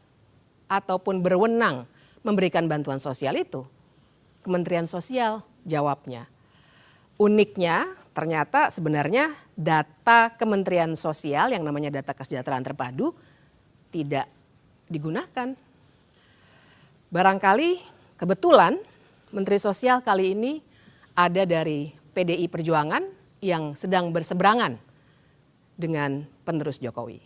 ataupun berwenang memberikan bantuan sosial itu? Kementerian Sosial jawabnya. Uniknya ternyata sebenarnya data Kementerian Sosial yang namanya data kesejahteraan terpadu tidak digunakan. Barangkali kebetulan Menteri Sosial kali ini ada dari PDI Perjuangan yang sedang berseberangan dengan penerus Jokowi.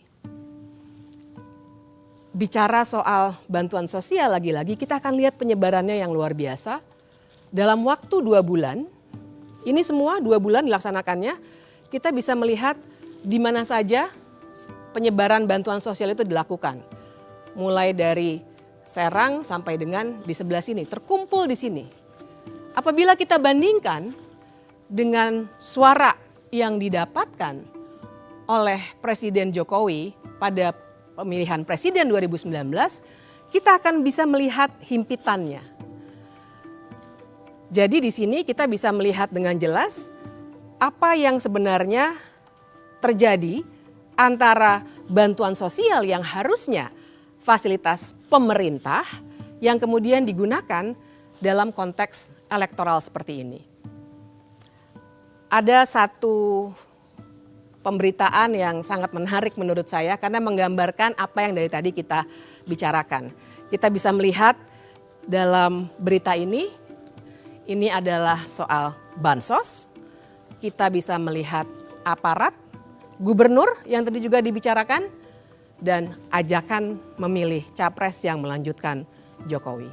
Bicara soal bantuan sosial lagi-lagi kita akan lihat penyebarannya yang luar biasa. Dalam waktu 2 bulan, ini semua 2 bulan dilaksanakannya, kita bisa melihat di mana saja penyebaran bantuan sosial itu dilakukan. Mulai dari Serang sampai dengan di sebelah sini, terkumpul di sini. Apabila kita bandingkan dengan suara yang didapatkan oleh Presiden Jokowi pada pemilihan presiden 2019, kita akan bisa melihat himpitannya. Jadi di sini kita bisa melihat dengan jelas apa yang sebenarnya terjadi antara bantuan sosial yang harusnya fasilitas pemerintah yang kemudian digunakan dalam konteks elektoral seperti ini. Ada satu pemberitaan yang sangat menarik menurut saya karena menggambarkan apa yang dari tadi kita bicarakan. Kita bisa melihat dalam berita ini adalah soal bansos. Kita bisa melihat aparat, gubernur yang tadi juga dibicarakan, dan ajakan memilih capres yang melanjutkan Jokowi.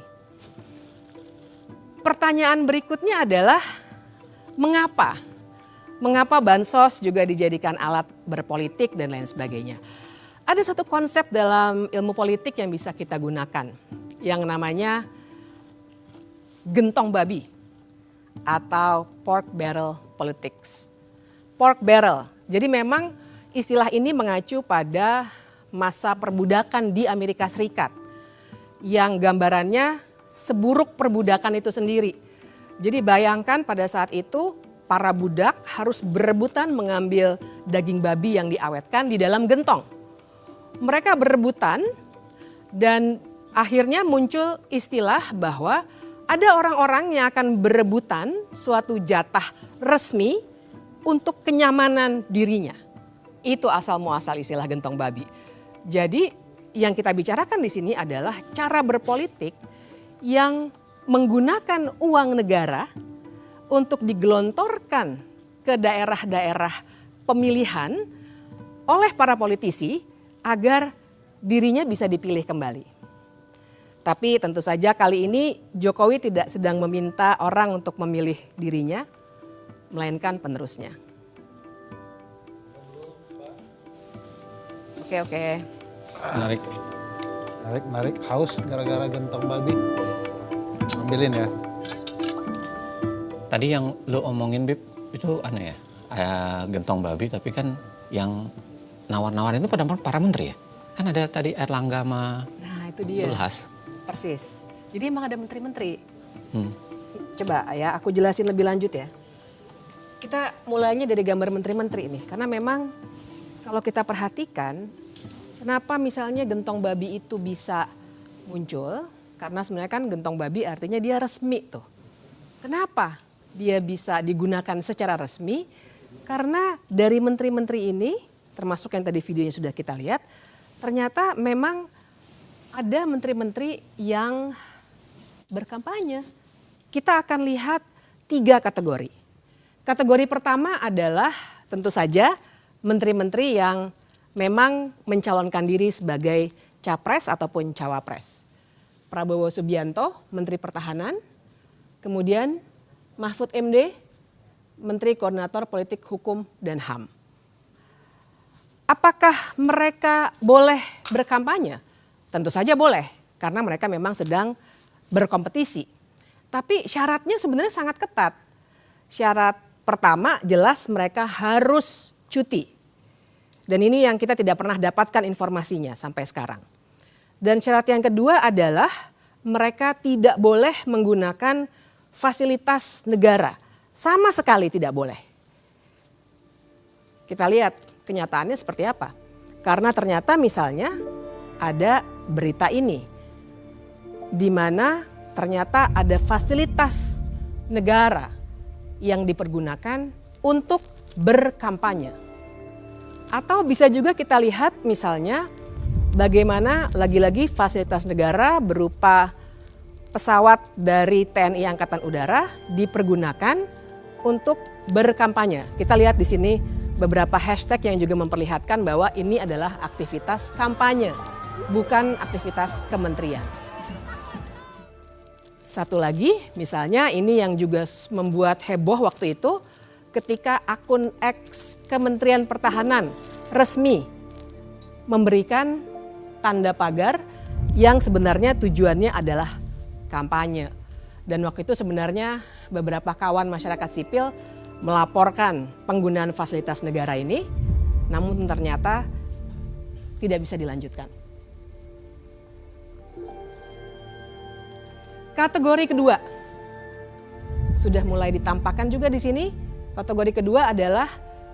Pertanyaan berikutnya adalah mengapa? Mengapa bansos juga dijadikan alat berpolitik dan lain sebagainya. Ada satu konsep dalam ilmu politik yang bisa kita gunakan yang namanya gentong babi atau pork barrel politics. Pork barrel, jadi memang istilah ini mengacu pada masa perbudakan di Amerika Serikat yang gambarannya seburuk perbudakan itu sendiri. Jadi bayangkan pada saat itu para budak harus berebutan mengambil daging babi yang diawetkan di dalam gentong. Mereka berebutan dan akhirnya muncul istilah bahwa ada orang-orang yang akan berebutan suatu jatah resmi untuk kenyamanan dirinya. Itu asal muasal istilah gentong babi. Jadi yang kita bicarakan di sini adalah cara berpolitik yang menggunakan uang negara untuk digelontorkan ke daerah-daerah pemilihan oleh para politisi agar dirinya bisa dipilih kembali. Tapi tentu saja kali ini Jokowi tidak sedang meminta orang untuk memilih dirinya, melainkan penerusnya. Oke.
Narik. Haus gara-gara gentong babi. Ambilin ya.
Tadi yang lo omongin Bib, itu aneh ya? gentong babi, tapi kan yang nawar-nawar itu pada para menteri ya? Kan ada tadi Erlangga sama
itu dia.
Zulhas.
Persis. Jadi emang ada menteri-menteri. Coba ya aku jelasin lebih lanjut ya. Kita mulainya dari gambar menteri-menteri ini. Karena memang kalau kita perhatikan, kenapa misalnya gentong babi itu bisa muncul? Karena sebenarnya kan gentong babi artinya dia resmi tuh. Kenapa dia bisa digunakan secara resmi? Karena dari menteri-menteri ini, termasuk yang tadi videonya sudah kita lihat, ternyata memang ada menteri-menteri yang berkampanye. Kita akan lihat 3 kategori. Kategori pertama adalah tentu saja menteri-menteri yang memang mencalonkan diri sebagai capres ataupun cawapres. Prabowo Subianto, Menteri Pertahanan, kemudian Mahfud MD, Menteri Koordinator Politik Hukum dan HAM. Apakah mereka boleh berkampanye? Tentu saja boleh, karena mereka memang sedang berkompetisi. Tapi syaratnya sebenarnya sangat ketat. Syarat pertama jelas mereka harus cuti. Dan ini yang kita tidak pernah dapatkan informasinya sampai sekarang. Dan syarat yang kedua adalah mereka tidak boleh menggunakan fasilitas negara. Sama sekali tidak boleh. Kita lihat kenyataannya seperti apa. Karena ternyata misalnya ada berita ini. Di mana ternyata ada fasilitas negara yang dipergunakan untuk berkampanye. Atau bisa juga kita lihat misalnya bagaimana lagi-lagi fasilitas negara berupa pesawat dari TNI Angkatan Udara dipergunakan untuk berkampanye. Kita lihat di sini beberapa hashtag yang juga memperlihatkan bahwa ini adalah aktivitas kampanye, bukan aktivitas kementerian. Satu lagi, misalnya ini yang juga membuat heboh waktu itu ketika akun X Kementerian Pertahanan resmi memberikan tanda pagar yang sebenarnya tujuannya adalah kampanye. Dan waktu itu sebenarnya beberapa kawan masyarakat sipil melaporkan penggunaan fasilitas negara ini, namun ternyata tidak bisa dilanjutkan. Kategori kedua sudah mulai ditampakkan juga di sini. Kategori kedua adalah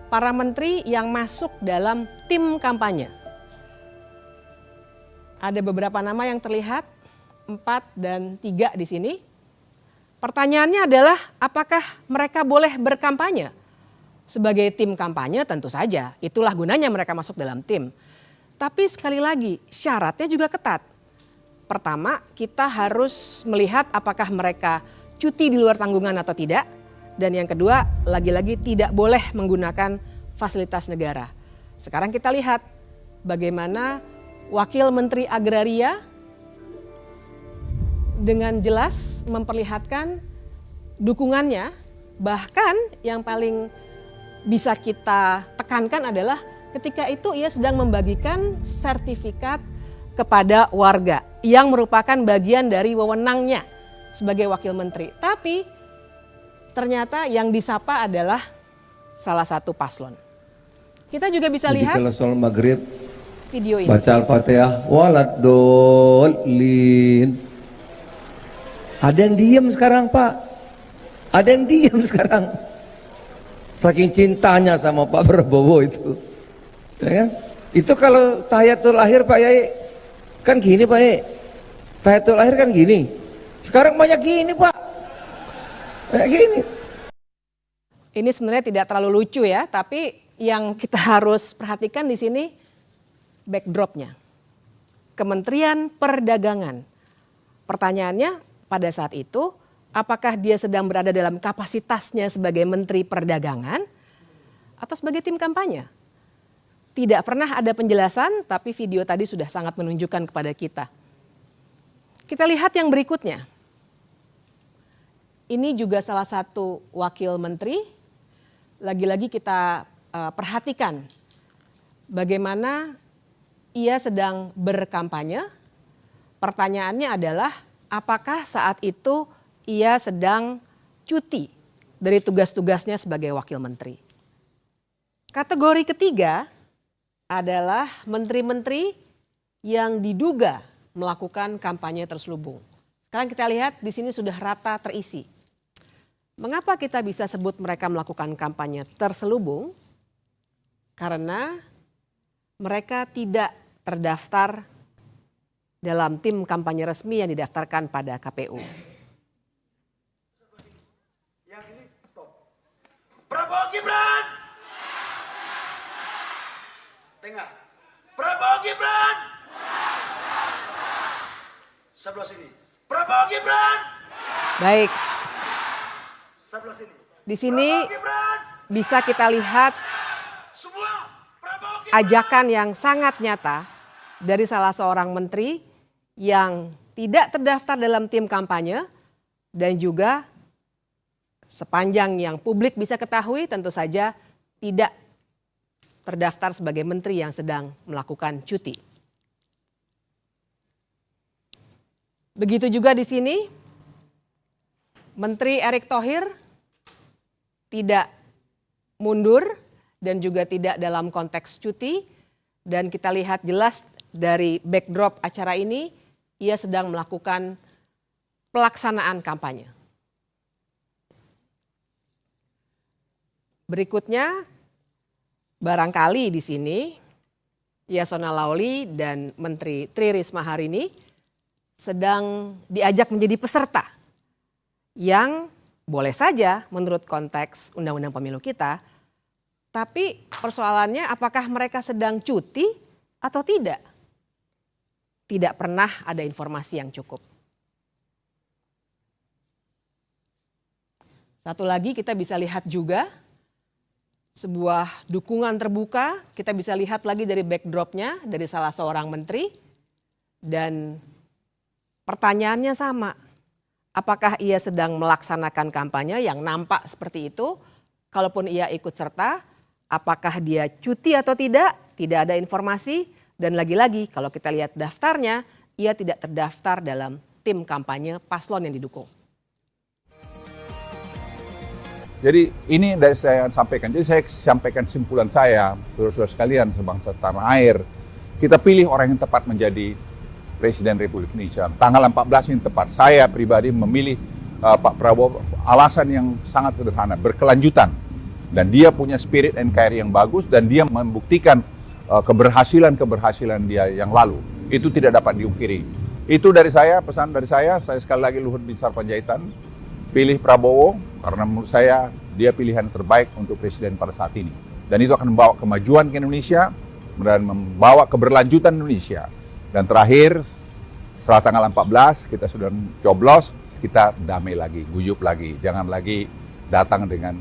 para menteri yang masuk dalam tim kampanye. Ada beberapa nama yang terlihat, 4 dan 3 di sini. Pertanyaannya adalah apakah mereka boleh berkampanye? Sebagai tim kampanye tentu saja, itulah gunanya mereka masuk dalam tim. Tapi sekali lagi syaratnya juga ketat. Pertama, kita harus melihat apakah mereka cuti di luar tanggungan atau tidak. Dan yang kedua, lagi-lagi tidak boleh menggunakan fasilitas negara. Sekarang kita lihat bagaimana Wakil Menteri Agraria dengan jelas memperlihatkan dukungannya. Bahkan yang paling bisa kita tekankan adalah ketika itu ia sedang membagikan sertifikat kepada warga yang merupakan bagian dari wewenangnya sebagai wakil menteri. Tapi ternyata yang disapa adalah salah satu paslon. Kita juga bisa lihat
kalau soal maghrib
video ini.
Baca Al-Fatihah waladolin. Ada yang diam sekarang Pak. Ada yang diam sekarang. Saking cintanya sama Pak Prabowo itu. Ya kan? Itu kalau tahiyatul akhir Pak Yai kan gini Pak Yai. Tahiyatul akhir kan gini. Sekarang banyak gini Pak. Banyak gini.
Ini sebenarnya tidak terlalu lucu ya, tapi yang kita harus perhatikan di sini backdropnya. Kementerian Perdagangan. Pertanyaannya pada saat itu, apakah dia sedang berada dalam kapasitasnya sebagai Menteri Perdagangan atau sebagai tim kampanye? Tidak pernah ada penjelasan, tapi video tadi sudah sangat menunjukkan kepada kita. Kita lihat yang berikutnya. Ini juga salah satu wakil menteri. Lagi-lagi kita perhatikan bagaimana ia sedang berkampanye. Pertanyaannya adalah apakah saat itu ia sedang cuti dari tugas-tugasnya sebagai wakil menteri. Kategori ketiga adalah menteri-menteri yang diduga melakukan kampanye terselubung. Sekarang kita lihat di sini sudah rata terisi. Mengapa kita bisa sebut mereka melakukan kampanye terselubung? Karena mereka tidak terdaftar dalam tim kampanye resmi yang didaftarkan pada KPU.
Prabowo Gibran. Tengah. Prabowo Gibran. Sebelah sini. Prabowo Gibran.
Baik.
Sebelah sini.
Di sini bisa kita lihat ajakan yang sangat nyata dari salah seorang menteri yang tidak terdaftar dalam tim kampanye dan juga sepanjang yang publik bisa ketahui tentu saja tidak terdaftar sebagai menteri yang sedang melakukan cuti. Begitu juga di sini, Menteri Erick Thohir tidak mundur dan juga tidak dalam konteks cuti, dan kita lihat jelas dari backdrop acara ini, ia sedang melakukan pelaksanaan kampanye. Berikutnya, barangkali di sini Yasona Laoly dan Menteri Tri Risma hari ini sedang diajak menjadi peserta yang boleh saja menurut konteks Undang-Undang Pemilu kita, tapi persoalannya apakah mereka sedang cuti atau tidak? Tidak pernah ada informasi yang cukup. Satu lagi kita bisa lihat juga sebuah dukungan terbuka, kita bisa lihat lagi dari backdropnya dari salah seorang menteri, dan pertanyaannya sama, apakah ia sedang melaksanakan kampanye yang nampak seperti itu? Kalaupun ia ikut serta, apakah dia cuti atau tidak? Tidak ada informasi, dan lagi-lagi kalau kita lihat daftarnya, ia tidak terdaftar dalam tim kampanye paslon yang didukung.
Jadi ini dari saya sampaikan. Jadi saya sampaikan simpulan saya, saudara-saudara sekalian sebangsa tanah air. Kita pilih orang yang tepat menjadi Presiden Republik Indonesia. Tanggal 14 yang tepat. Saya pribadi memilih Pak Prabowo, alasan yang sangat sederhana, berkelanjutan. Dan dia punya spirit NKRI yang bagus dan dia membuktikan keberhasilan dia yang lalu. Itu tidak dapat diungkiri. Itu dari saya, pesan dari saya sekali lagi Luhut Binsar Panjaitan, pilih Prabowo karena menurut saya dia pilihan terbaik untuk presiden pada saat ini. Dan itu akan membawa kemajuan ke Indonesia dan membawa keberlanjutan Indonesia. Dan terakhir, setelah tanggal 14 kita sudah coblos, kita damai lagi, guyup lagi. Jangan lagi datang dengan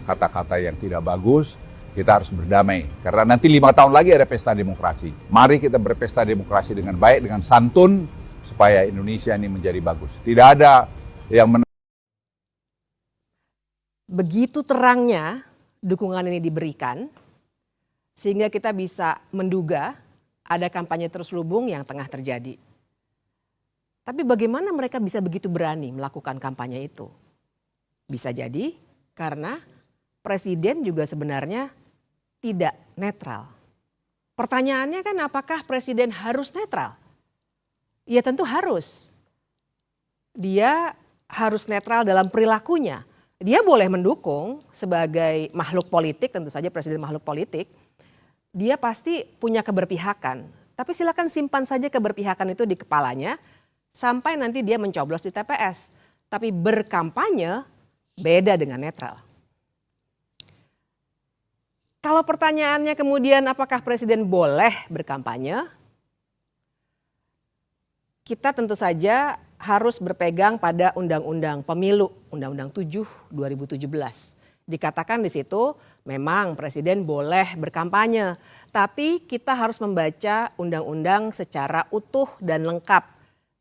kata-kata yang tidak bagus. Kita harus berdamai. Karena nanti 5 tahun lagi ada pesta demokrasi. Mari kita berpesta demokrasi dengan baik, dengan santun, supaya Indonesia ini menjadi bagus. Tidak ada yang
Begitu terangnya dukungan ini diberikan, sehingga kita bisa menduga ada kampanye terselubung yang tengah terjadi. Tapi bagaimana mereka bisa begitu berani melakukan kampanye itu? Bisa jadi karena presiden juga sebenarnya tidak netral. Pertanyaannya kan apakah presiden harus netral? Ya tentu harus. Dia harus netral dalam perilakunya. Dia boleh mendukung sebagai makhluk politik, tentu saja presiden makhluk politik. Dia pasti punya keberpihakan. Tapi silakan simpan saja keberpihakan itu di kepalanya sampai nanti dia mencoblos di TPS. Tapi berkampanye beda dengan netral. Kalau pertanyaannya kemudian apakah presiden boleh berkampanye? Kita tentu saja harus berpegang pada Undang-Undang Pemilu, Undang-Undang 7 2017. Dikatakan di situ memang presiden boleh berkampanye, tapi kita harus membaca undang-undang secara utuh dan lengkap.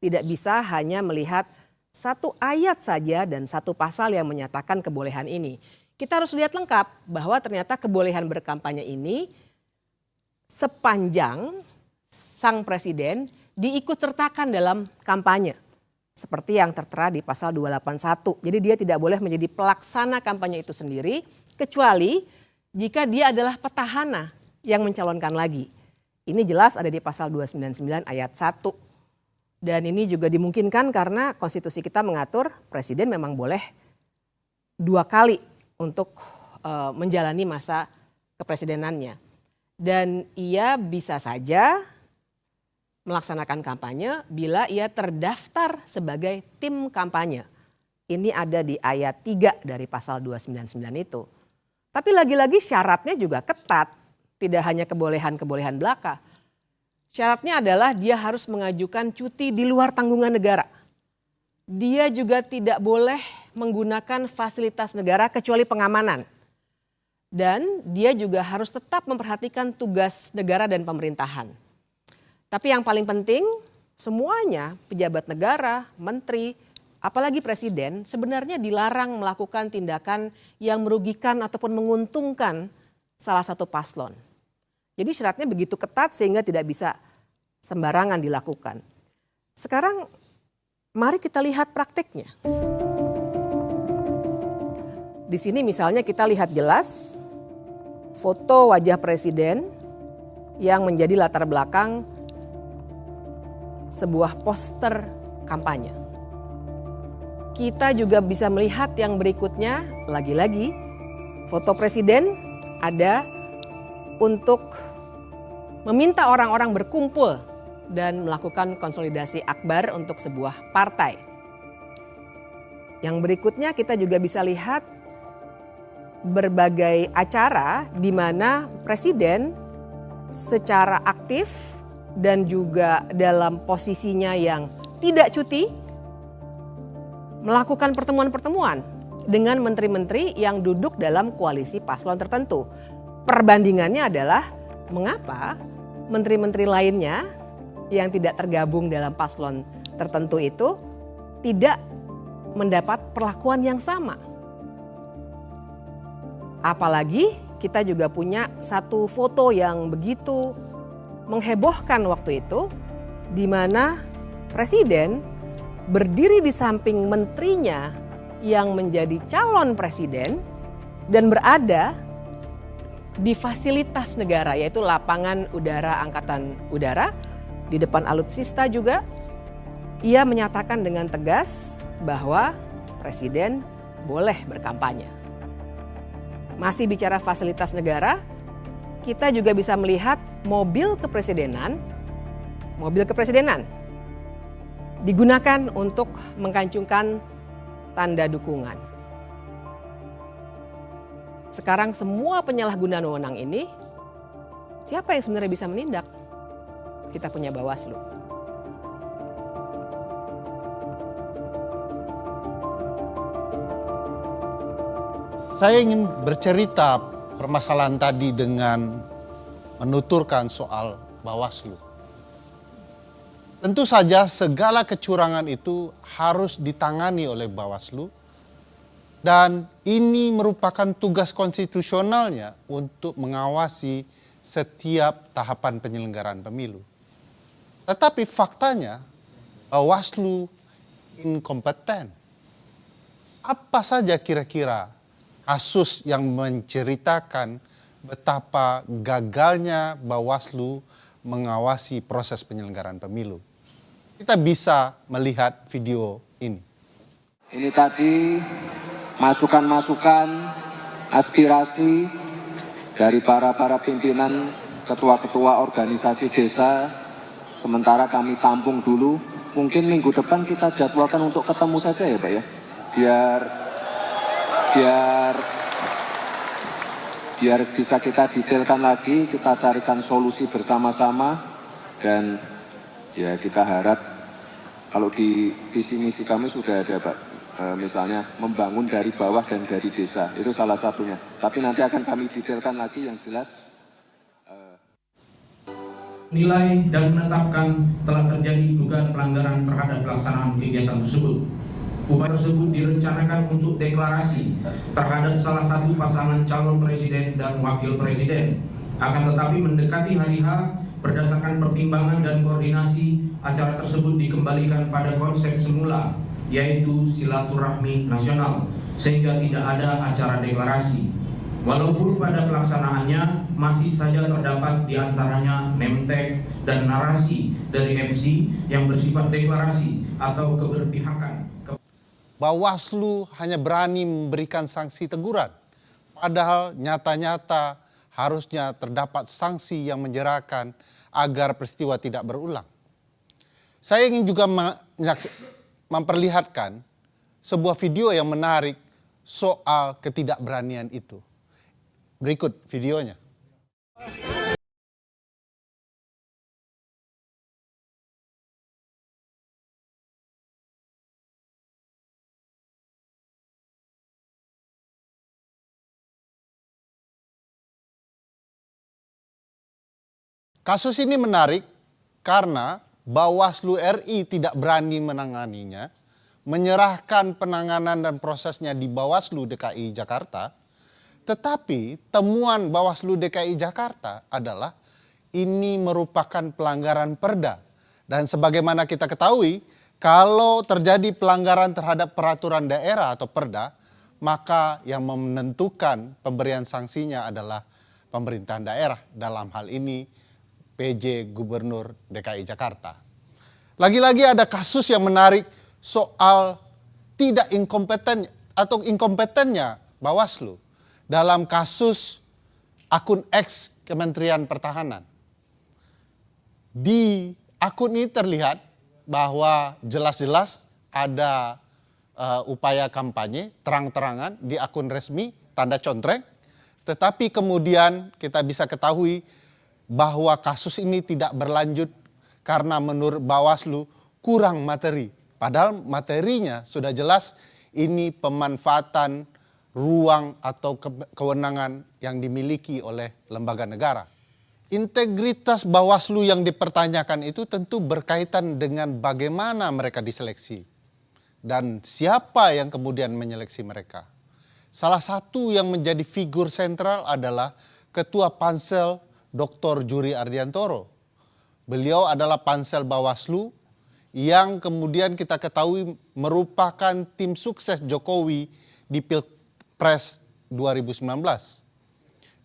Tidak bisa hanya melihat satu ayat saja dan satu pasal yang menyatakan kebolehan ini. Kita harus lihat lengkap bahwa ternyata kebolehan berkampanye ini sepanjang sang presiden diikutsertakan dalam kampanye. Seperti yang tertera di pasal 281. Jadi dia tidak boleh menjadi pelaksana kampanye itu sendiri kecuali jika dia adalah petahana yang mencalonkan lagi. Ini jelas ada di pasal 299 ayat 1. Dan ini juga dimungkinkan karena konstitusi kita mengatur presiden memang boleh 2 kali untuk menjalani masa kepresidenannya. Dan ia bisa saja melaksanakan kampanye bila ia terdaftar sebagai tim kampanye. Ini ada di ayat 3 dari pasal 299 itu. Tapi lagi-lagi syaratnya juga ketat, tidak hanya kebolehan-kebolehan belaka. Syaratnya adalah dia harus mengajukan cuti di luar tanggungan negara. Dia juga tidak boleh menggunakan fasilitas negara kecuali pengamanan. Dan dia juga harus tetap memperhatikan tugas negara dan pemerintahan. Tapi yang paling penting, semuanya pejabat negara, menteri, apalagi presiden sebenarnya dilarang melakukan tindakan yang merugikan ataupun menguntungkan salah satu paslon. Jadi syaratnya begitu ketat sehingga tidak bisa sembarangan dilakukan. Sekarang mari kita lihat prakteknya. Di sini misalnya kita lihat jelas foto wajah presiden yang menjadi latar belakang sebuah poster kampanye. Kita juga bisa melihat yang berikutnya, lagi-lagi foto presiden ada untuk meminta orang-orang berkumpul dan melakukan konsolidasi akbar untuk sebuah partai. Yang berikutnya kita juga bisa lihat berbagai acara di mana presiden secara aktif dan juga dalam posisinya yang tidak cuti melakukan pertemuan-pertemuan dengan menteri-menteri yang duduk dalam koalisi paslon tertentu. Perbandingannya adalah mengapa menteri-menteri lainnya yang tidak tergabung dalam paslon tertentu itu tidak mendapat perlakuan yang sama. Apalagi kita juga punya satu foto yang begitu menghebohkan waktu itu, di mana presiden berdiri di samping menterinya yang menjadi calon presiden dan berada di fasilitas negara, yaitu lapangan udara Angkatan Udara. Di depan alutsista juga ia menyatakan dengan tegas bahwa presiden boleh berkampanye. Masih bicara fasilitas negara, kita juga bisa melihat mobil kepresidenan digunakan untuk mengkancungkan tanda dukungan. Sekarang semua penyalahgunaan wewenang ini, siapa yang sebenarnya bisa menindak? Kita punya Bawaslu.
Saya ingin bercerita permasalahan tadi dengan menuturkan soal Bawaslu. Tentu saja segala kecurangan itu harus ditangani oleh Bawaslu. Dan ini merupakan tugas konstitusionalnya untuk mengawasi setiap tahapan penyelenggaraan pemilu. Tetapi faktanya Bawaslu inkompeten. Apa saja kira-kira kasus yang menceritakan betapa gagalnya Bawaslu mengawasi proses penyelenggaraan pemilu? Kita bisa melihat video ini.
Ini tadi masukan-masukan, aspirasi dari para pimpinan, ketua-ketua organisasi desa. Sementara kami tampung dulu, mungkin minggu depan kita jadwalkan untuk ketemu saja ya Pak ya. Biar bisa kita detailkan lagi, kita carikan solusi bersama-sama. Dan ya kita harap kalau di visi misi kami sudah ada Pak. Misalnya membangun dari bawah dan dari desa, itu salah satunya. Tapi nanti akan kami detailkan lagi yang jelas.
Nilai dan menetapkan telah terjadi dugaan pelanggaran terhadap pelaksanaan kegiatan tersebut. Upaya tersebut direncanakan untuk deklarasi terhadap salah satu pasangan calon presiden dan wakil presiden. Akan tetapi mendekati hari H, berdasarkan pertimbangan dan koordinasi, acara tersebut dikembalikan pada konsep semula, yaitu silaturahmi nasional, sehingga tidak ada acara deklarasi. Walaupun pada pelaksanaannya masih saja terdapat di antaranya name tag dan narasi dari MC yang bersifat deklarasi atau keberpihakan.
Bawaslu hanya berani memberikan sanksi teguran, padahal nyata-nyata harusnya terdapat sanksi yang menjerahkan agar peristiwa tidak berulang. Saya ingin juga memperlihatkan sebuah video yang menarik soal ketidakberanian itu. Berikut videonya. Kasus ini menarik karena Bawaslu RI tidak berani menanganinya, menyerahkan penanganan dan prosesnya di Bawaslu DKI Jakarta. Tetapi temuan Bawaslu DKI Jakarta adalah ini merupakan pelanggaran perda. Dan sebagaimana kita ketahui, kalau terjadi pelanggaran terhadap peraturan daerah atau perda, maka yang menentukan pemberian sanksinya adalah pemerintahan daerah. Dalam hal ini PJ Gubernur DKI Jakarta. Lagi-lagi ada kasus yang menarik soal tidak inkompeten atau inkompetennya Bawaslu dalam kasus akun X Kementerian Pertahanan. Di akun ini terlihat bahwa jelas-jelas ada upaya kampanye terang-terangan di akun resmi, tanda contreng. Tetapi kemudian kita bisa ketahui bahwa kasus ini tidak berlanjut karena menurut Bawaslu kurang materi. Padahal materinya sudah jelas ini pemanfaatan ruang atau kewenangan yang dimiliki oleh lembaga negara. Integritas Bawaslu yang dipertanyakan itu tentu berkaitan dengan bagaimana mereka diseleksi dan siapa yang kemudian menyeleksi mereka. Salah satu yang menjadi figur sentral adalah Ketua Pansel Dr. Juri Ardiantoro. Beliau adalah Pansel Bawaslu yang kemudian kita ketahui merupakan tim sukses Jokowi di Pilpres 2019.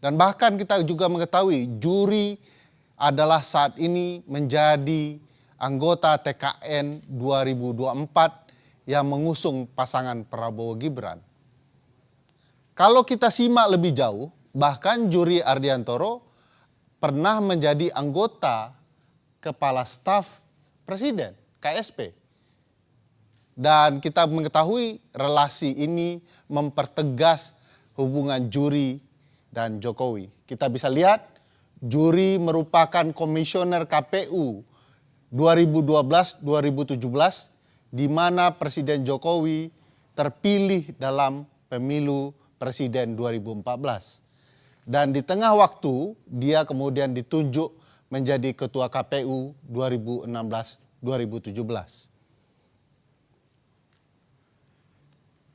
Dan bahkan kita juga mengetahui juri adalah saat ini menjadi anggota TKN 2024 yang mengusung pasangan Prabowo Gibran. Kalau kita simak lebih jauh, bahkan Juri Ardiantoro pernah menjadi anggota Kepala Staf Presiden, KSP. Dan kita mengetahui relasi ini mempertegas hubungan Juri dan Jokowi. Kita bisa lihat Juri merupakan komisioner KPU 2012-2017 di mana Presiden Jokowi terpilih dalam pemilu Presiden 2014. Dan di tengah waktu dia kemudian ditunjuk menjadi Ketua KPU 2016-2017.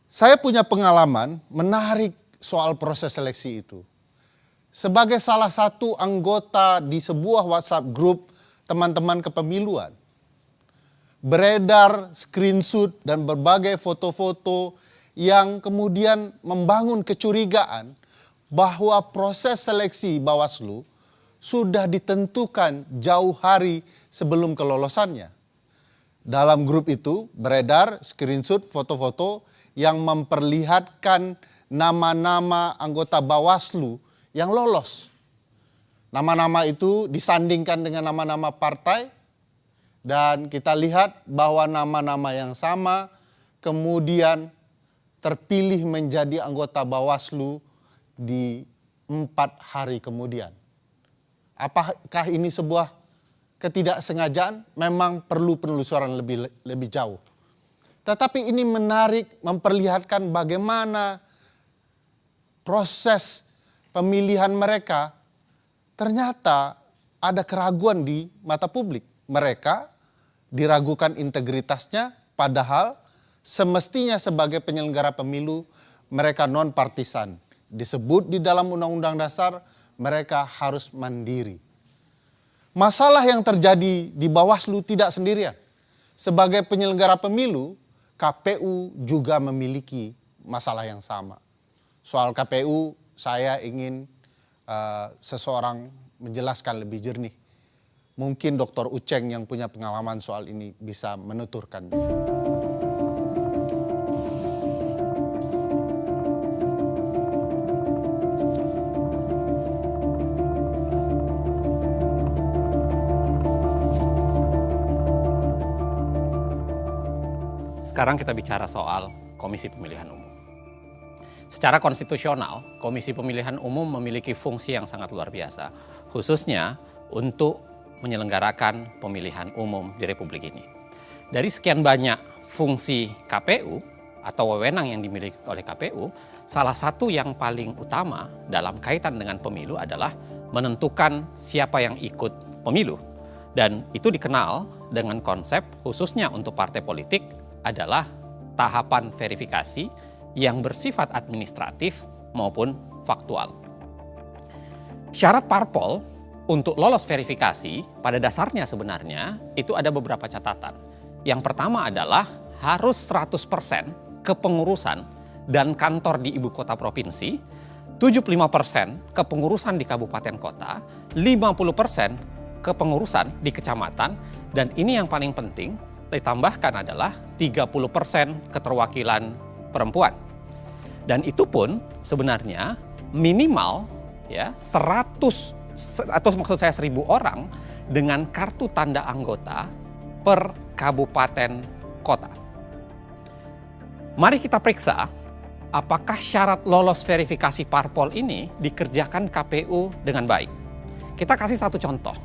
Saya punya pengalaman menarik soal proses seleksi itu. Sebagai salah satu anggota di sebuah WhatsApp grup teman-teman kepemiluan, beredar screenshot dan berbagai foto-foto yang kemudian membangun kecurigaan bahwa proses seleksi Bawaslu sudah ditentukan jauh hari sebelum kelolosannya. Dalam grup itu beredar screenshot foto-foto yang memperlihatkan nama-nama anggota Bawaslu yang lolos. Nama-nama itu disandingkan dengan nama-nama partai dan kita lihat bahwa nama-nama yang sama kemudian terpilih menjadi anggota Bawaslu di 4 hari kemudian. Apakah ini sebuah ketidaksengajaan? Memang perlu penelusuran lebih jauh. Tetapi ini menarik memperlihatkan bagaimana proses pemilihan mereka ternyata ada keraguan di mata publik. Mereka diragukan integritasnya padahal semestinya sebagai penyelenggara pemilu mereka non-partisan. Disebut di dalam Undang-Undang Dasar mereka harus mandiri. Masalah yang terjadi di Bawaslu tidak sendirian. Sebagai penyelenggara pemilu, KPU juga memiliki masalah yang sama. Soal KPU saya ingin seseorang menjelaskan lebih jernih. Mungkin Dr. Uceng yang punya pengalaman soal ini bisa menuturkan.
Sekarang kita bicara soal Komisi Pemilihan Umum. Secara konstitusional, Komisi Pemilihan Umum memiliki fungsi yang sangat luar biasa, khususnya untuk menyelenggarakan pemilihan umum di Republik ini. Dari sekian banyak fungsi KPU atau wewenang yang dimiliki oleh KPU, salah satu yang paling utama dalam kaitan dengan pemilu adalah menentukan siapa yang ikut pemilu. Dan itu dikenal dengan konsep khususnya untuk partai politik adalah tahapan verifikasi yang bersifat administratif maupun faktual. Syarat parpol untuk lolos verifikasi pada dasarnya sebenarnya itu ada beberapa catatan. Yang pertama adalah harus 100% kepengurusan dan kantor di ibu kota provinsi, 75% kepengurusan di kabupaten kota, 50% kepengurusan di kecamatan, dan ini yang paling penting, ditambahkan adalah 30% keterwakilan perempuan. Dan itu pun sebenarnya minimal ya 100 atau maksud saya 1.000 orang dengan kartu tanda anggota per kabupaten kota. Mari kita periksa apakah syarat lolos verifikasi parpol ini dikerjakan KPU dengan baik. Kita kasih satu contoh,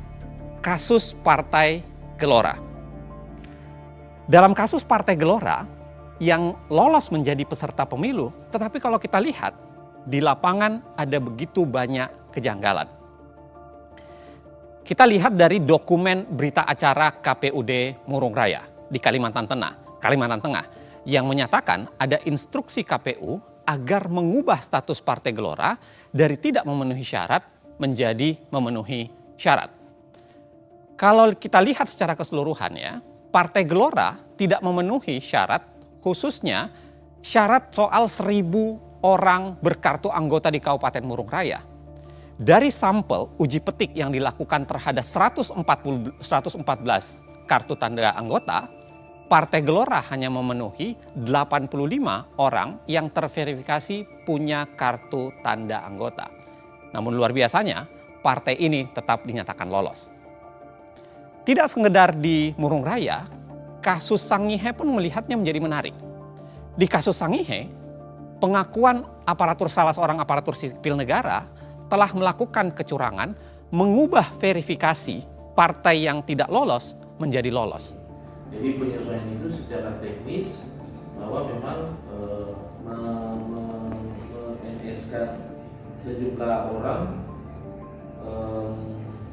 kasus Partai Gelora. Dalam kasus Partai Gelora yang lolos menjadi peserta pemilu, tetapi kalau kita lihat di lapangan ada begitu banyak kejanggalan. Kita lihat dari dokumen berita acara KPUD Murung Raya di Kalimantan Tengah yang menyatakan ada instruksi KPU agar mengubah status Partai Gelora dari tidak memenuhi syarat menjadi memenuhi syarat. Kalau kita lihat secara keseluruhan ya, Partai Gelora tidak memenuhi syarat, khususnya syarat soal 1.000 orang berkartu anggota di Kabupaten Murung Raya. Dari sampel uji petik yang dilakukan terhadap 114 kartu tanda anggota, Partai Gelora hanya memenuhi 85 orang yang terverifikasi punya kartu tanda anggota. Namun luar biasanya, partai ini tetap dinyatakan lolos. Tidak sekedar di Murung Raya, kasus Sangihe pun melihatnya menjadi menarik. Di kasus Sangihe, pengakuan salah seorang aparatur sipil negara telah melakukan kecurangan, mengubah verifikasi partai yang tidak lolos menjadi lolos.
Jadi penyesuaian itu secara teknis bahwa memang men-NS-kan sejumlah orang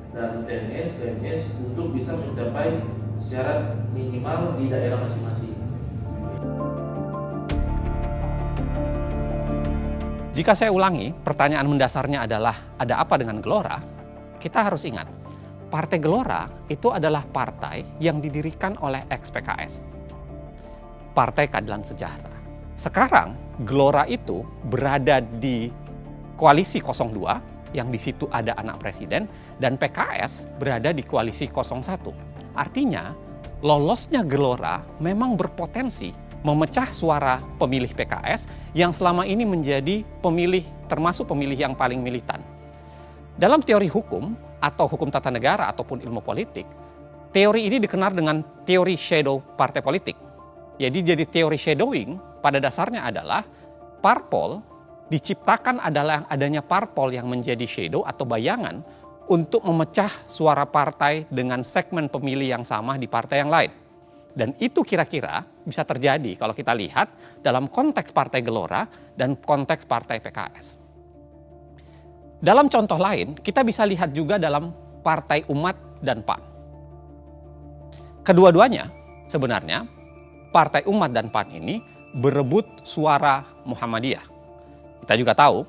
dan TNS, PNS untuk bisa mencapai syarat minimal di daerah masing-masing.
Jika saya ulangi, pertanyaan mendasarnya adalah ada apa dengan Gelora? Kita harus ingat, Partai Gelora itu adalah partai yang didirikan oleh ex-PKS. Partai Keadilan Sejahtera. Sekarang Gelora itu berada di koalisi 02 yang di situ ada anak presiden, dan PKS berada di koalisi 01. Artinya lolosnya Gelora memang berpotensi memecah suara pemilih PKS yang selama ini menjadi pemilih termasuk pemilih yang paling militan. Dalam teori hukum atau hukum tata negara ataupun ilmu politik, teori ini dikenal dengan teori shadow partai politik. Jadi teori shadowing pada dasarnya adalah parpol diciptakan adalah adanya parpol yang menjadi shadow atau bayangan untuk memecah suara partai dengan segmen pemilih yang sama di partai yang lain. Dan itu kira-kira bisa terjadi kalau kita lihat dalam konteks Partai Gelora dan konteks Partai PKS. Dalam contoh lain, kita bisa lihat juga dalam Partai Umat dan PAN. Kedua-duanya sebenarnya Partai Umat dan PAN ini berebut suara Muhammadiyah. Kita juga tahu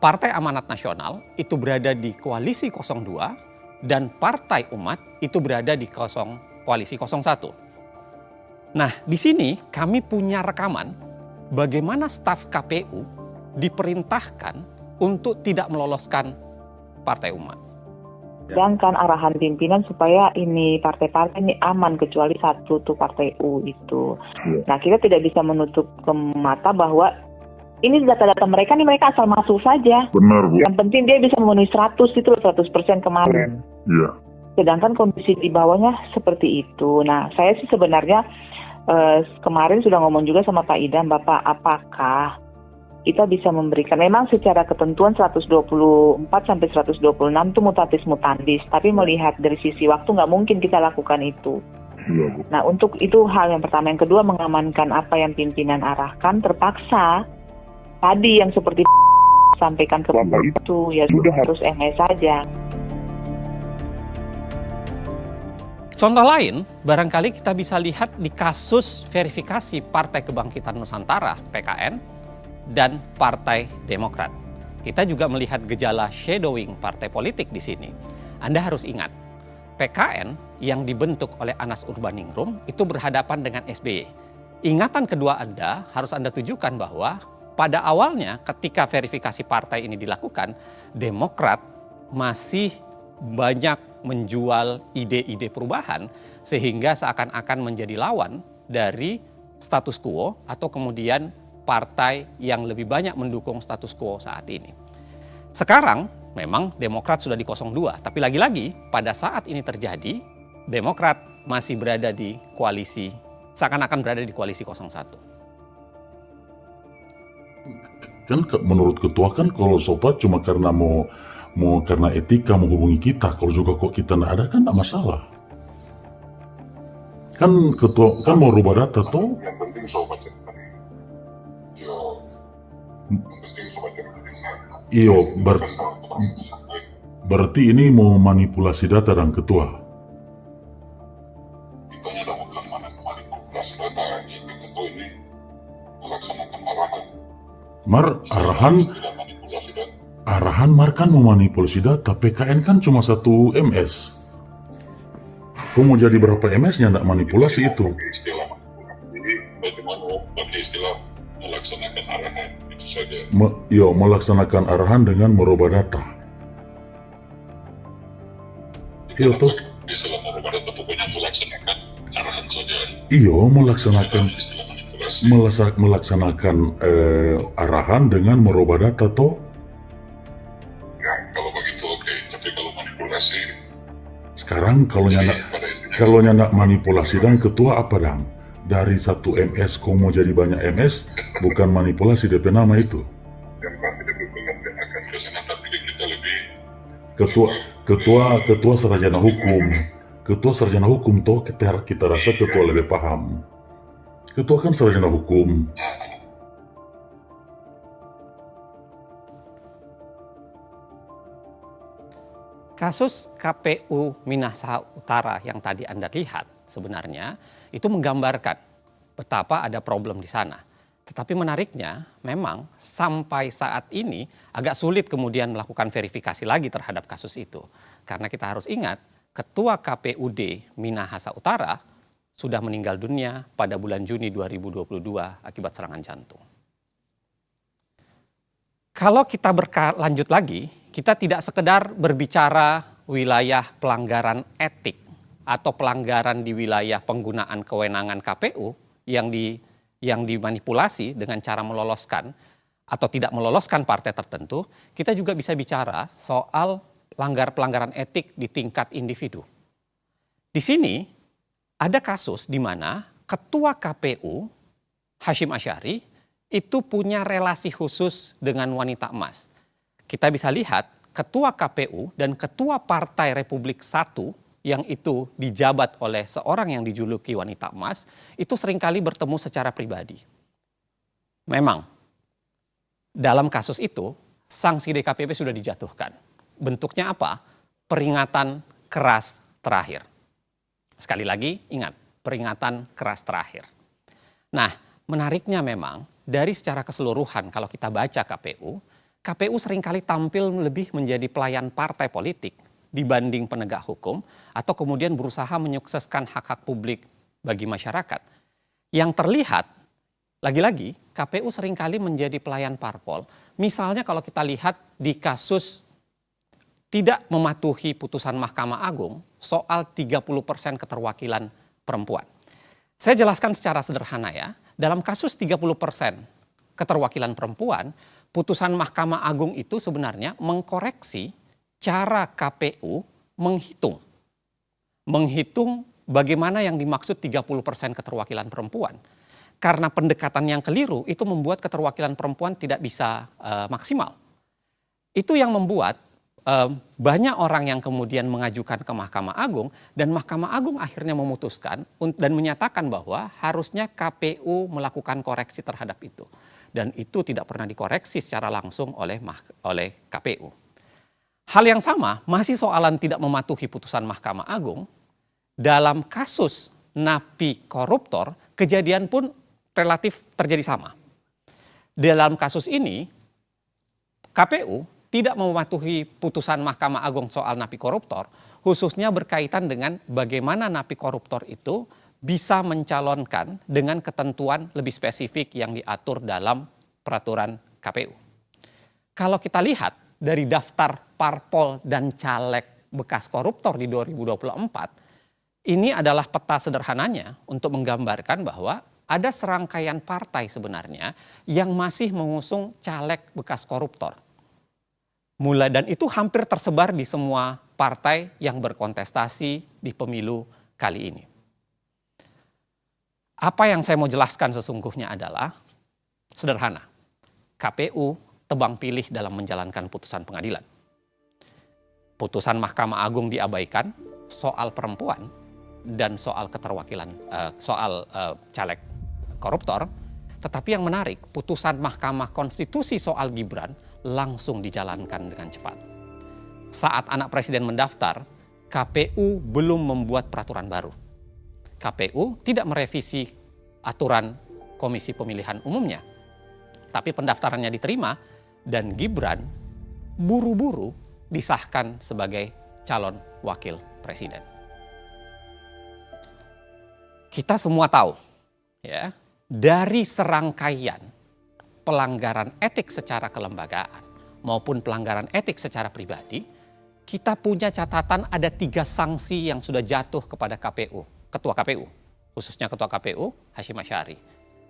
Partai Amanat Nasional itu berada di koalisi 02 dan Partai Umat itu berada di koalisi 01. Nah, di sini kami punya rekaman bagaimana staf KPU diperintahkan untuk tidak meloloskan Partai Umat.
Sedangkan arahan pimpinan supaya ini partai-partai ini aman kecuali satu tuh Partai U itu. Nah, kita tidak bisa menutup ke mata bahwa ini data-data mereka nih, mereka asal masuk saja.
Benar, Bu.
Yang penting dia bisa memenuhi 100 itu 100% kemarin.
Iya.
Sedangkan kondisi di bawahnya seperti itu. Nah, saya sih sebenarnya kemarin sudah ngomong juga sama Pak Idam, Bapak, apakah kita bisa memberikan, memang secara ketentuan 124 sampai 126 itu mutatis mutandis, tapi melihat dari sisi waktu nggak mungkin kita lakukan itu. Nah, untuk itu hal yang pertama. Yang kedua, mengamankan apa yang pimpinan arahkan, terpaksa tadi yang seperti sampaikan ke Bapak itu, ya sudah harus MS saja.
Contoh lain, barangkali kita bisa lihat di kasus verifikasi Partai Kebangkitan Nusantara, PKN, dan Partai Demokrat. Kita juga melihat gejala shadowing partai politik di sini. Anda harus ingat, PKN yang dibentuk oleh Anas Urbaningrum itu berhadapan dengan SBY. Ingatan kedua Anda harus Anda tujukan bahwa pada awalnya ketika verifikasi partai ini dilakukan, Demokrat masih banyak menjual ide-ide perubahan sehingga seakan-akan menjadi lawan dari status quo atau kemudian partai yang lebih banyak mendukung status quo saat ini. Sekarang memang Demokrat sudah di 02, tapi lagi-lagi pada saat ini terjadi, Demokrat masih berada di koalisi, seakan-akan berada di koalisi 01.
Kan menurut ketua kan kalau sobat cuma karena mau karena etika menghubungi kita, kalau juga kok kita nggak ada kan nggak masalah. Kan ketua kan mau rubah data tuh. Yang penting sobat. Iyo, berarti ini mau manipulasi data dan ketua. Arahan Mar kan memanipulasi data. PKN kan cuma 1 MS. Kau mau jadi berapa MS-nya nggak manipulasi itu? Jadi bagaimana istilah melaksanakan arahan itu saja. Melaksanakan arahan dengan merubah data. Iya tuh. Istilah merubah data pokoknya melaksanakan arahan saja. Iya, melaksanakan arahan dengan merubah data toh. Ya, kalau begitu oke. Tapi kalau manipulasi. Sekarang kalau nyak manipulasi dan ketua apa dong? Dari 1 MS kau mau jadi banyak MS, bukan manipulasi DP nama itu. Ketua sarjana hukum. Ketua sarjana hukum toh kita rasa ketua lebih paham. Ketua kan sarjana hukum.
Kasus KPU Minahasa Utara yang tadi Anda lihat sebenarnya itu menggambarkan betapa ada problem di sana. Tetapi menariknya memang sampai saat ini agak sulit kemudian melakukan verifikasi lagi terhadap kasus itu. Karena kita harus ingat Ketua KPUD Minahasa Utara sudah meninggal dunia pada bulan Juni 2022 akibat serangan jantung. Kalau kita berlanjut lagi, kita tidak sekedar berbicara wilayah pelanggaran etik atau pelanggaran di wilayah penggunaan kewenangan KPU yang dimanipulasi dengan cara meloloskan atau tidak meloloskan partai tertentu, kita juga bisa bicara soal pelanggaran etik di tingkat individu. Di sini ada kasus di mana Ketua KPU Hashim Asyari itu punya relasi khusus dengan wanita emas. Kita bisa lihat Ketua KPU dan Ketua Partai Republik 1 yang itu dijabat oleh seorang yang dijuluki wanita emas, itu seringkali bertemu secara pribadi. Memang, dalam kasus itu, sanksi DKPP sudah dijatuhkan. Bentuknya apa? Peringatan keras terakhir. Sekali lagi, ingat, peringatan keras terakhir. Nah, menariknya memang, dari secara keseluruhan kalau kita baca KPU seringkali tampil lebih menjadi pelayan partai politik dibanding penegak hukum atau kemudian berusaha menyukseskan hak-hak publik bagi masyarakat. Yang terlihat, lagi-lagi KPU seringkali menjadi pelayan parpol, Misalnya kalau kita lihat di kasus tidak mematuhi putusan Mahkamah Agung soal 30% keterwakilan perempuan. Saya jelaskan secara sederhana ya, dalam kasus 30% keterwakilan perempuan, putusan Mahkamah Agung itu sebenarnya mengkoreksi cara KPU menghitung bagaimana yang dimaksud 30% keterwakilan perempuan. Karena pendekatan yang keliru itu membuat keterwakilan perempuan tidak bisa maksimal. Itu yang membuat banyak orang yang kemudian mengajukan ke Mahkamah Agung, dan Mahkamah Agung akhirnya memutuskan dan menyatakan bahwa harusnya KPU melakukan koreksi terhadap itu. Dan itu tidak pernah dikoreksi secara langsung oleh KPU. Hal yang sama masih soalan tidak mematuhi putusan Mahkamah Agung. Dalam kasus napi koruptor, kejadian pun relatif terjadi sama. Dalam kasus ini, KPU tidak mematuhi putusan Mahkamah Agung soal napi koruptor, khususnya berkaitan dengan bagaimana napi koruptor itu bisa mencalonkan dengan ketentuan lebih spesifik yang diatur dalam peraturan KPU. Kalau kita lihat dari daftar parpol dan caleg bekas koruptor di 2024, ini adalah peta sederhananya untuk menggambarkan bahwa ada serangkaian partai sebenarnya yang masih mengusung caleg bekas koruptor. Dan itu hampir tersebar di semua partai yang berkontestasi di pemilu kali ini. Apa yang saya mau jelaskan sesungguhnya adalah sederhana. KPU tebang pilih dalam menjalankan putusan pengadilan. Putusan Mahkamah Agung diabaikan soal perempuan dan soal keterwakilan, soal caleg koruptor. Tetapi yang menarik, putusan Mahkamah Konstitusi soal Gibran langsung dijalankan dengan cepat. Saat anak presiden mendaftar, KPU belum membuat peraturan baru. KPU tidak merevisi aturan Komisi Pemilihan Umumnya. Tapi pendaftarannya diterima dan Gibran buru-buru disahkan sebagai calon wakil presiden. Kita semua tahu ya, dari serangkaian pelanggaran etik secara kelembagaan maupun pelanggaran etik secara pribadi, kita punya catatan ada 3 sanksi yang sudah jatuh kepada Ketua KPU, khususnya Ketua KPU Hashim Asy'ari.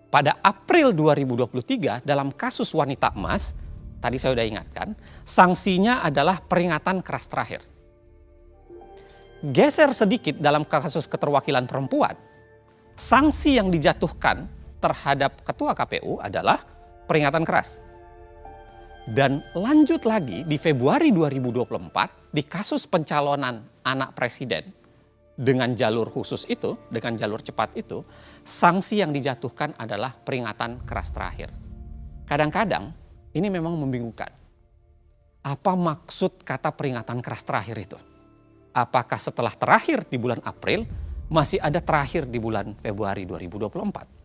Pada April 2023 dalam kasus wanita emas, tadi saya sudah ingatkan, sanksinya adalah peringatan keras terakhir. Geser sedikit dalam kasus keterwakilan perempuan, sanksi yang dijatuhkan terhadap Ketua KPU adalah peringatan keras. Dan lanjut lagi di Februari 2024 di kasus pencalonan anak presiden dengan jalur khusus itu, dengan jalur cepat itu, sanksi yang dijatuhkan adalah peringatan keras terakhir. Kadang-kadang ini memang membingungkan. Apa maksud kata peringatan keras terakhir itu? Apakah setelah terakhir di bulan April masih ada terakhir di bulan Februari 2024?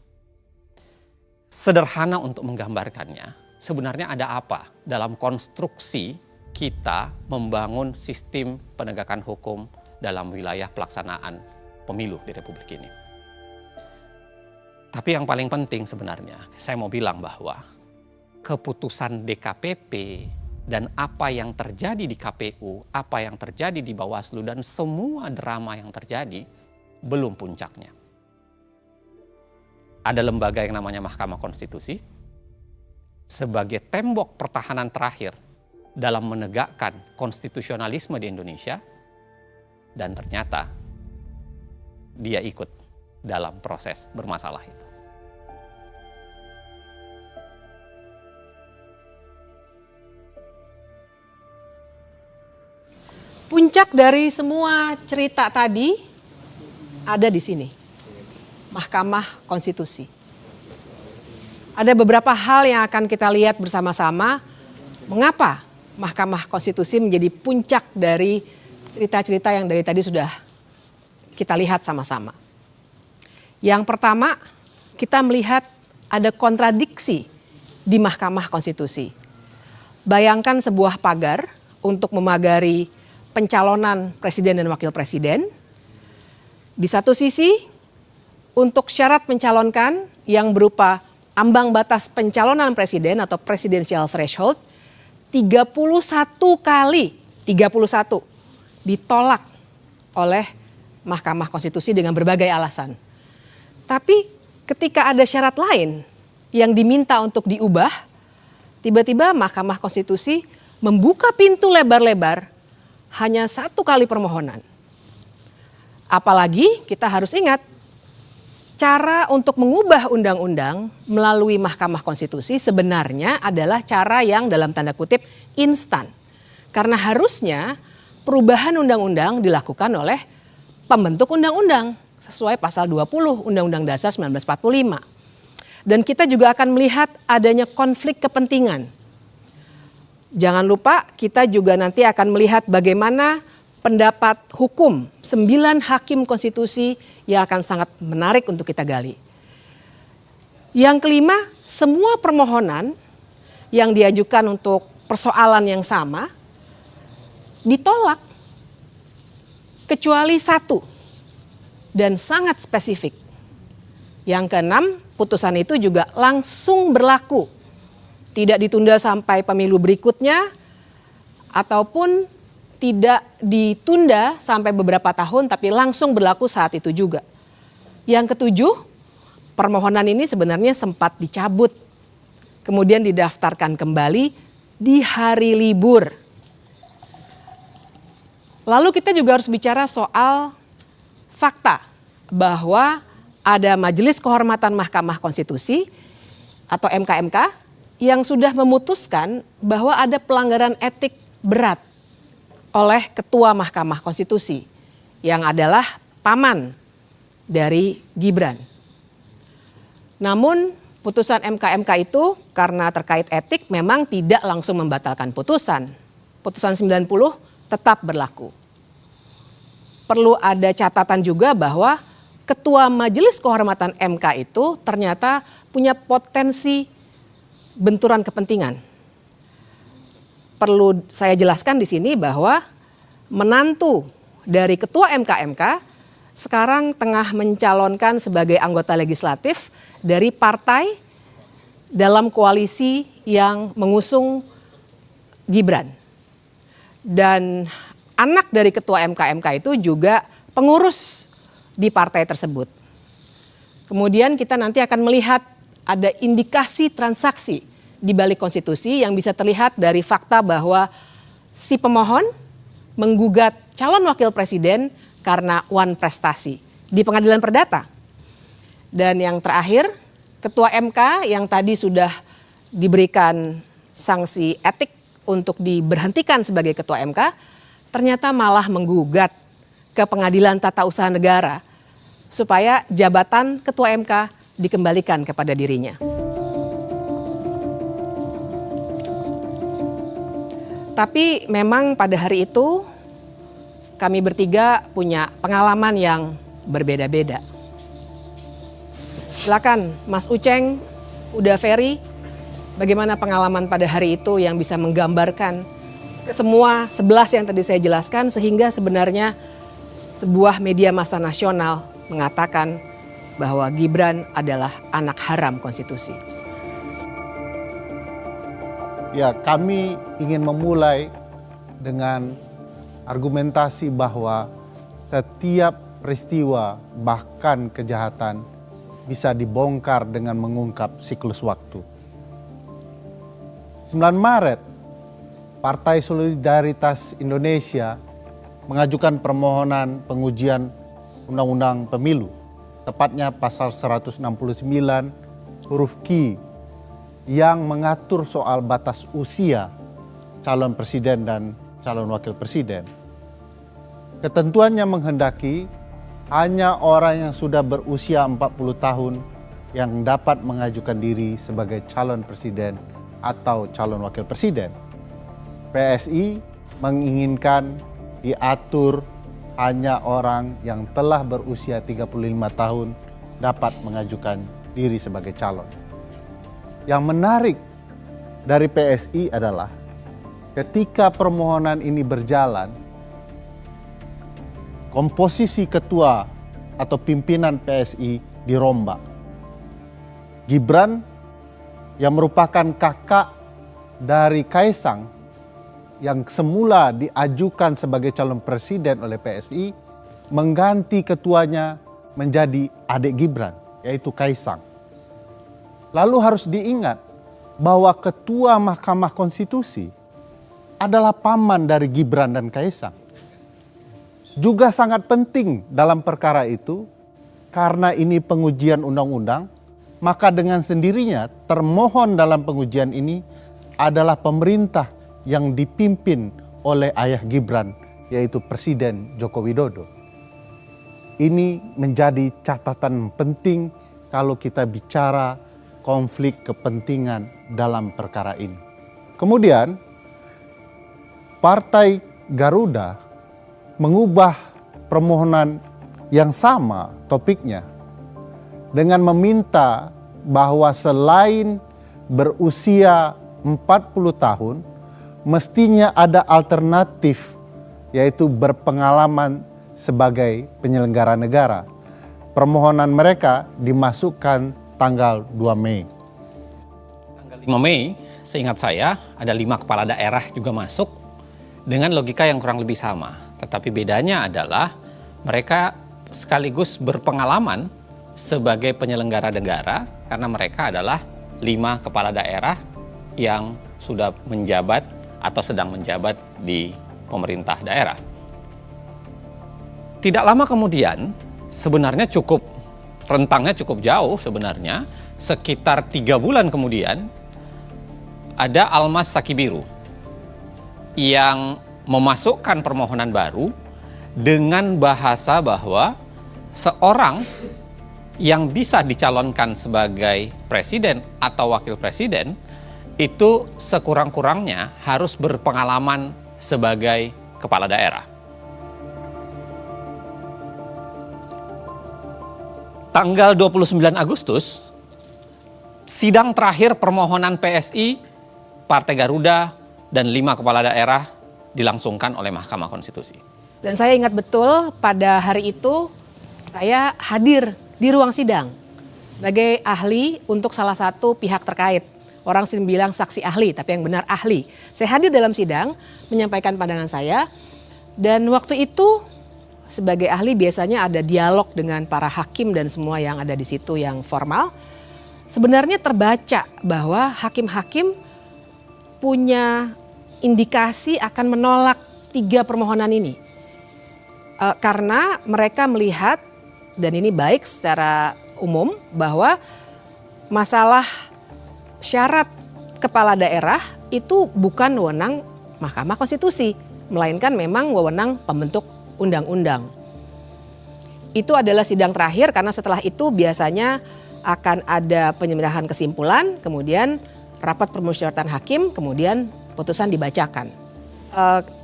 Sederhana untuk menggambarkannya, sebenarnya ada apa dalam konstruksi kita membangun sistem penegakan hukum dalam wilayah pelaksanaan pemilu di Republik ini. Tapi yang paling penting sebenarnya, saya mau bilang bahwa keputusan DKPP dan apa yang terjadi di KPU, apa yang terjadi di Bawaslu, dan semua drama yang terjadi belum puncaknya. Ada lembaga yang namanya Mahkamah Konstitusi sebagai tembok pertahanan terakhir dalam menegakkan konstitusionalisme di Indonesia, dan ternyata dia ikut dalam proses bermasalah itu.
Puncak dari semua cerita tadi ada di sini. Mahkamah Konstitusi. Ada beberapa hal yang akan kita lihat bersama-sama mengapa Mahkamah Konstitusi menjadi puncak dari cerita-cerita yang dari tadi sudah kita lihat sama-sama. Yang pertama, kita melihat ada kontradiksi di Mahkamah Konstitusi. Bayangkan sebuah pagar untuk memagari pencalonan presiden dan wakil presiden. Di satu sisi, untuk syarat mencalonkan yang berupa ambang batas pencalonan presiden atau presidential threshold 31 kali, 31 ditolak oleh Mahkamah Konstitusi dengan berbagai alasan. Tapi ketika ada syarat lain yang diminta untuk diubah, tiba-tiba Mahkamah Konstitusi membuka pintu lebar-lebar hanya 1 kali permohonan. Apalagi kita harus ingat, cara untuk mengubah undang-undang melalui Mahkamah Konstitusi sebenarnya adalah cara yang dalam tanda kutip instan. Karena harusnya perubahan undang-undang dilakukan oleh pembentuk undang-undang sesuai pasal 20 Undang-Undang Dasar 1945. Dan kita juga akan melihat adanya konflik kepentingan. Jangan lupa kita juga nanti akan melihat bagaimana pendapat hukum 9 hakim konstitusi yang akan sangat menarik untuk kita gali. Yang kelima, semua permohonan yang diajukan untuk persoalan yang sama ditolak kecuali 1 dan sangat spesifik. Yang keenam, putusan itu juga langsung berlaku. Tidak ditunda sampai pemilu berikutnya ataupun tidak ditunda sampai beberapa tahun tapi langsung berlaku saat itu juga. Yang ketujuh, permohonan ini sebenarnya sempat dicabut. Kemudian didaftarkan kembali di hari libur. Lalu kita juga harus bicara soal fakta bahwa ada Majelis Kehormatan Mahkamah Konstitusi atau MKMK yang sudah memutuskan bahwa ada pelanggaran etik berat oleh Ketua Mahkamah Konstitusi yang adalah paman dari Gibran. Namun putusan MKMK itu karena terkait etik memang tidak langsung membatalkan putusan. Putusan 90 tetap berlaku. Perlu ada catatan juga bahwa Ketua Majelis Kehormatan MK itu ternyata punya potensi benturan kepentingan. Perlu saya jelaskan di sini bahwa menantu dari Ketua MKMK sekarang tengah mencalonkan sebagai anggota legislatif dari partai dalam koalisi yang mengusung Gibran. Dan anak dari Ketua MKMK itu juga pengurus di partai tersebut. Kemudian kita nanti akan melihat ada indikasi transaksi di balik konstitusi yang bisa terlihat dari fakta bahwa si pemohon menggugat calon wakil presiden karena wan prestasi di pengadilan perdata. Dan yang terakhir, Ketua MK yang tadi sudah diberikan sanksi etik untuk diberhentikan sebagai Ketua MK, ternyata malah menggugat ke Pengadilan Tata Usaha Negara supaya jabatan Ketua MK dikembalikan kepada dirinya. Tapi memang pada hari itu kami bertiga punya pengalaman yang berbeda-beda. Silakan Mas Uceng, Uda Ferry, bagaimana pengalaman pada hari itu yang bisa menggambarkan ke semua 11 yang tadi saya jelaskan sehingga sebenarnya sebuah media massa nasional mengatakan bahwa Gibran adalah anak haram konstitusi.
Ya, kami ingin memulai dengan argumentasi bahwa setiap peristiwa bahkan kejahatan bisa dibongkar dengan mengungkap siklus waktu. 9 Maret, Partai Solidaritas Indonesia mengajukan permohonan pengujian Undang-Undang Pemilu, tepatnya pasal 169 huruf Q yang mengatur soal batas usia calon presiden dan calon wakil presiden. Ketentuannya menghendaki hanya orang yang sudah berusia 40 tahun yang dapat mengajukan diri sebagai calon presiden atau calon wakil presiden. PSI menginginkan diatur hanya orang yang telah berusia 35 tahun dapat mengajukan diri sebagai calon. Yang menarik dari PSI adalah ketika permohonan ini berjalan, komposisi ketua atau pimpinan PSI dirombak. Gibran yang merupakan kakak dari Kaisang yang semula diajukan sebagai calon presiden oleh PSI, mengganti ketuanya menjadi adik Gibran, yaitu Kaisang. Lalu harus diingat bahwa ketua Mahkamah Konstitusi adalah paman dari Gibran dan Kaisang. Juga sangat penting dalam perkara itu, karena ini pengujian undang-undang, maka dengan sendirinya termohon dalam pengujian ini adalah pemerintah yang dipimpin oleh ayah Gibran, yaitu Presiden Joko Widodo. Ini menjadi catatan penting kalau kita bicara konflik kepentingan dalam perkara ini. Kemudian, Partai Garuda mengubah permohonan yang sama topiknya dengan meminta bahwa selain berusia 40 tahun, mestinya ada alternatif, yaitu berpengalaman sebagai penyelenggara negara. Permohonan mereka dimasukkan tanggal 2 Mei.
Tanggal 5 Mei, seingat saya, ada 5 kepala daerah juga masuk dengan logika yang kurang lebih sama. Tetapi bedanya adalah mereka sekaligus berpengalaman sebagai penyelenggara negara karena mereka adalah 5 kepala daerah yang sudah menjabat atau sedang menjabat di pemerintah daerah. Tidak lama kemudian, sebenarnya rentangnya cukup jauh sebenarnya, sekitar 3 bulan kemudian, ada Almas Sakibiru yang memasukkan permohonan baru dengan bahasa bahwa seorang yang bisa dicalonkan sebagai presiden atau wakil presiden itu sekurang-kurangnya harus berpengalaman sebagai kepala daerah. Tanggal 29 Agustus, sidang terakhir permohonan PSI, Partai Garuda, dan 5 kepala daerah dilangsungkan oleh Mahkamah Konstitusi.
Dan saya ingat betul pada hari itu saya hadir di ruang sidang sebagai ahli untuk salah satu pihak terkait. Orang sering bilang saksi ahli, tapi yang benar ahli. Saya hadir dalam sidang menyampaikan pandangan saya, dan waktu itu sebagai ahli biasanya ada dialog dengan para hakim dan semua yang ada di situ yang formal. Sebenarnya terbaca bahwa hakim-hakim punya indikasi akan menolak 3 permohonan ini. Karena mereka melihat, dan ini baik secara umum, bahwa masalah syarat kepala daerah itu bukan wewenang Mahkamah Konstitusi, melainkan memang wewenang pembentuk undang-undang. Itu adalah sidang terakhir karena setelah itu biasanya akan ada penyerahan kesimpulan, kemudian rapat permusyawaratan hakim, kemudian putusan dibacakan.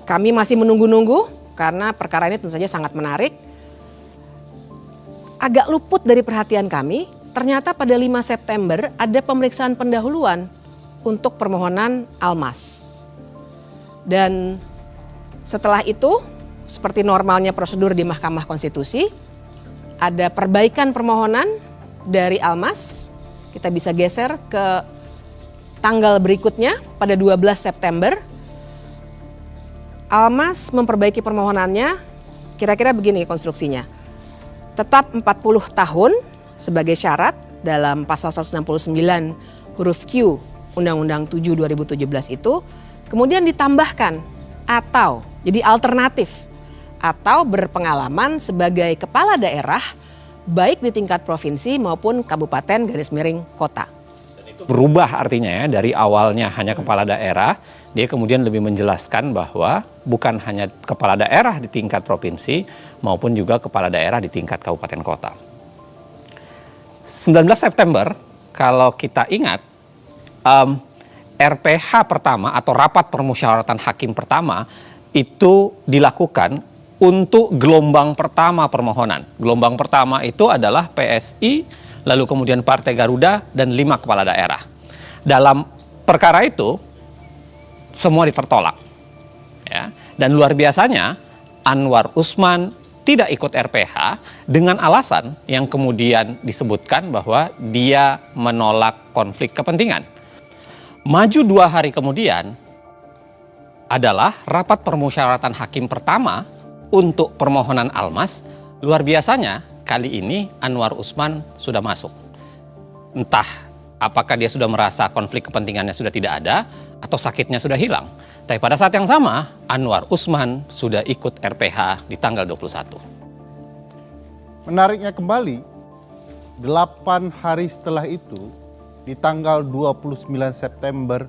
Kami masih menunggu-nunggu karena perkara ini tentu saja sangat menarik. Agak luput dari perhatian kami, ternyata pada 5 September ada pemeriksaan pendahuluan untuk permohonan Almas. Dan setelah itu, seperti normalnya prosedur di Mahkamah Konstitusi, ada perbaikan permohonan dari Almas. Kita bisa geser ke tanggal berikutnya pada 12 September. Almas memperbaiki permohonannya, kira-kira begini konstruksinya. Tetap 40 tahun sebagai syarat dalam pasal 169 huruf Q Undang-Undang 7 2017 itu, kemudian ditambahkan atau jadi alternatif, atau berpengalaman sebagai kepala daerah baik di tingkat provinsi maupun kabupaten _kota.
Berubah artinya ya, dari awalnya hanya kepala daerah, dia kemudian lebih menjelaskan bahwa bukan hanya kepala daerah di tingkat provinsi maupun juga kepala daerah di tingkat kabupaten kota. 19 September, kalau kita ingat, RPH pertama atau rapat permusyawaratan hakim pertama itu dilakukan untuk gelombang pertama permohonan. Gelombang pertama itu adalah PSI, lalu kemudian Partai Garuda, dan 5 kepala daerah. Dalam perkara itu, semua ditertolak. Ya. Dan luar biasanya, Anwar Usman tidak ikut RPH dengan alasan yang kemudian disebutkan bahwa dia menolak konflik kepentingan. Maju 2 hari kemudian adalah rapat permusyawaratan hakim pertama untuk permohonan Almas. Luar biasanya kali ini Anwar Usman sudah masuk. Entah apakah dia sudah merasa konflik kepentingannya sudah tidak ada atau sakitnya sudah hilang. Tapi pada saat yang sama Anwar Usman sudah ikut RPH di tanggal 21.
Menariknya kembali, 8 hari setelah itu, di tanggal 29 September,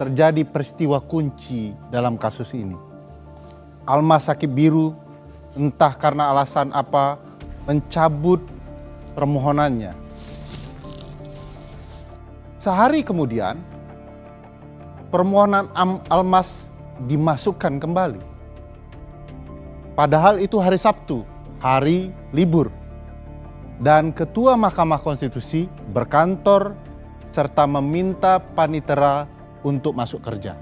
terjadi peristiwa kunci dalam kasus ini. Almas Sakib Biru, entah karena alasan apa, mencabut permohonannya. Sehari kemudian, permohonan Almas dimasukkan kembali. Padahal itu hari Sabtu, hari libur. Dan Ketua Mahkamah Konstitusi berkantor serta meminta panitera untuk masuk kerja.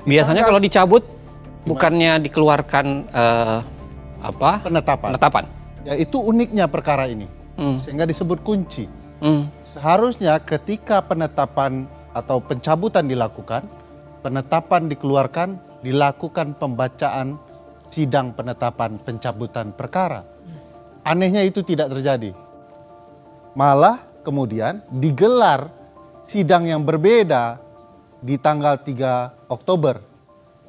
Biasanya kalau dicabut bukannya dikeluarkan penetapan.
Ya, itu uniknya perkara ini. Sehingga disebut kunci. Seharusnya ketika penetapan atau pencabutan dilakukan, penetapan dikeluarkan, dilakukan pembacaan sidang penetapan pencabutan perkara. Anehnya itu tidak terjadi. Malah kemudian digelar sidang yang berbeda di tanggal 3 Oktober.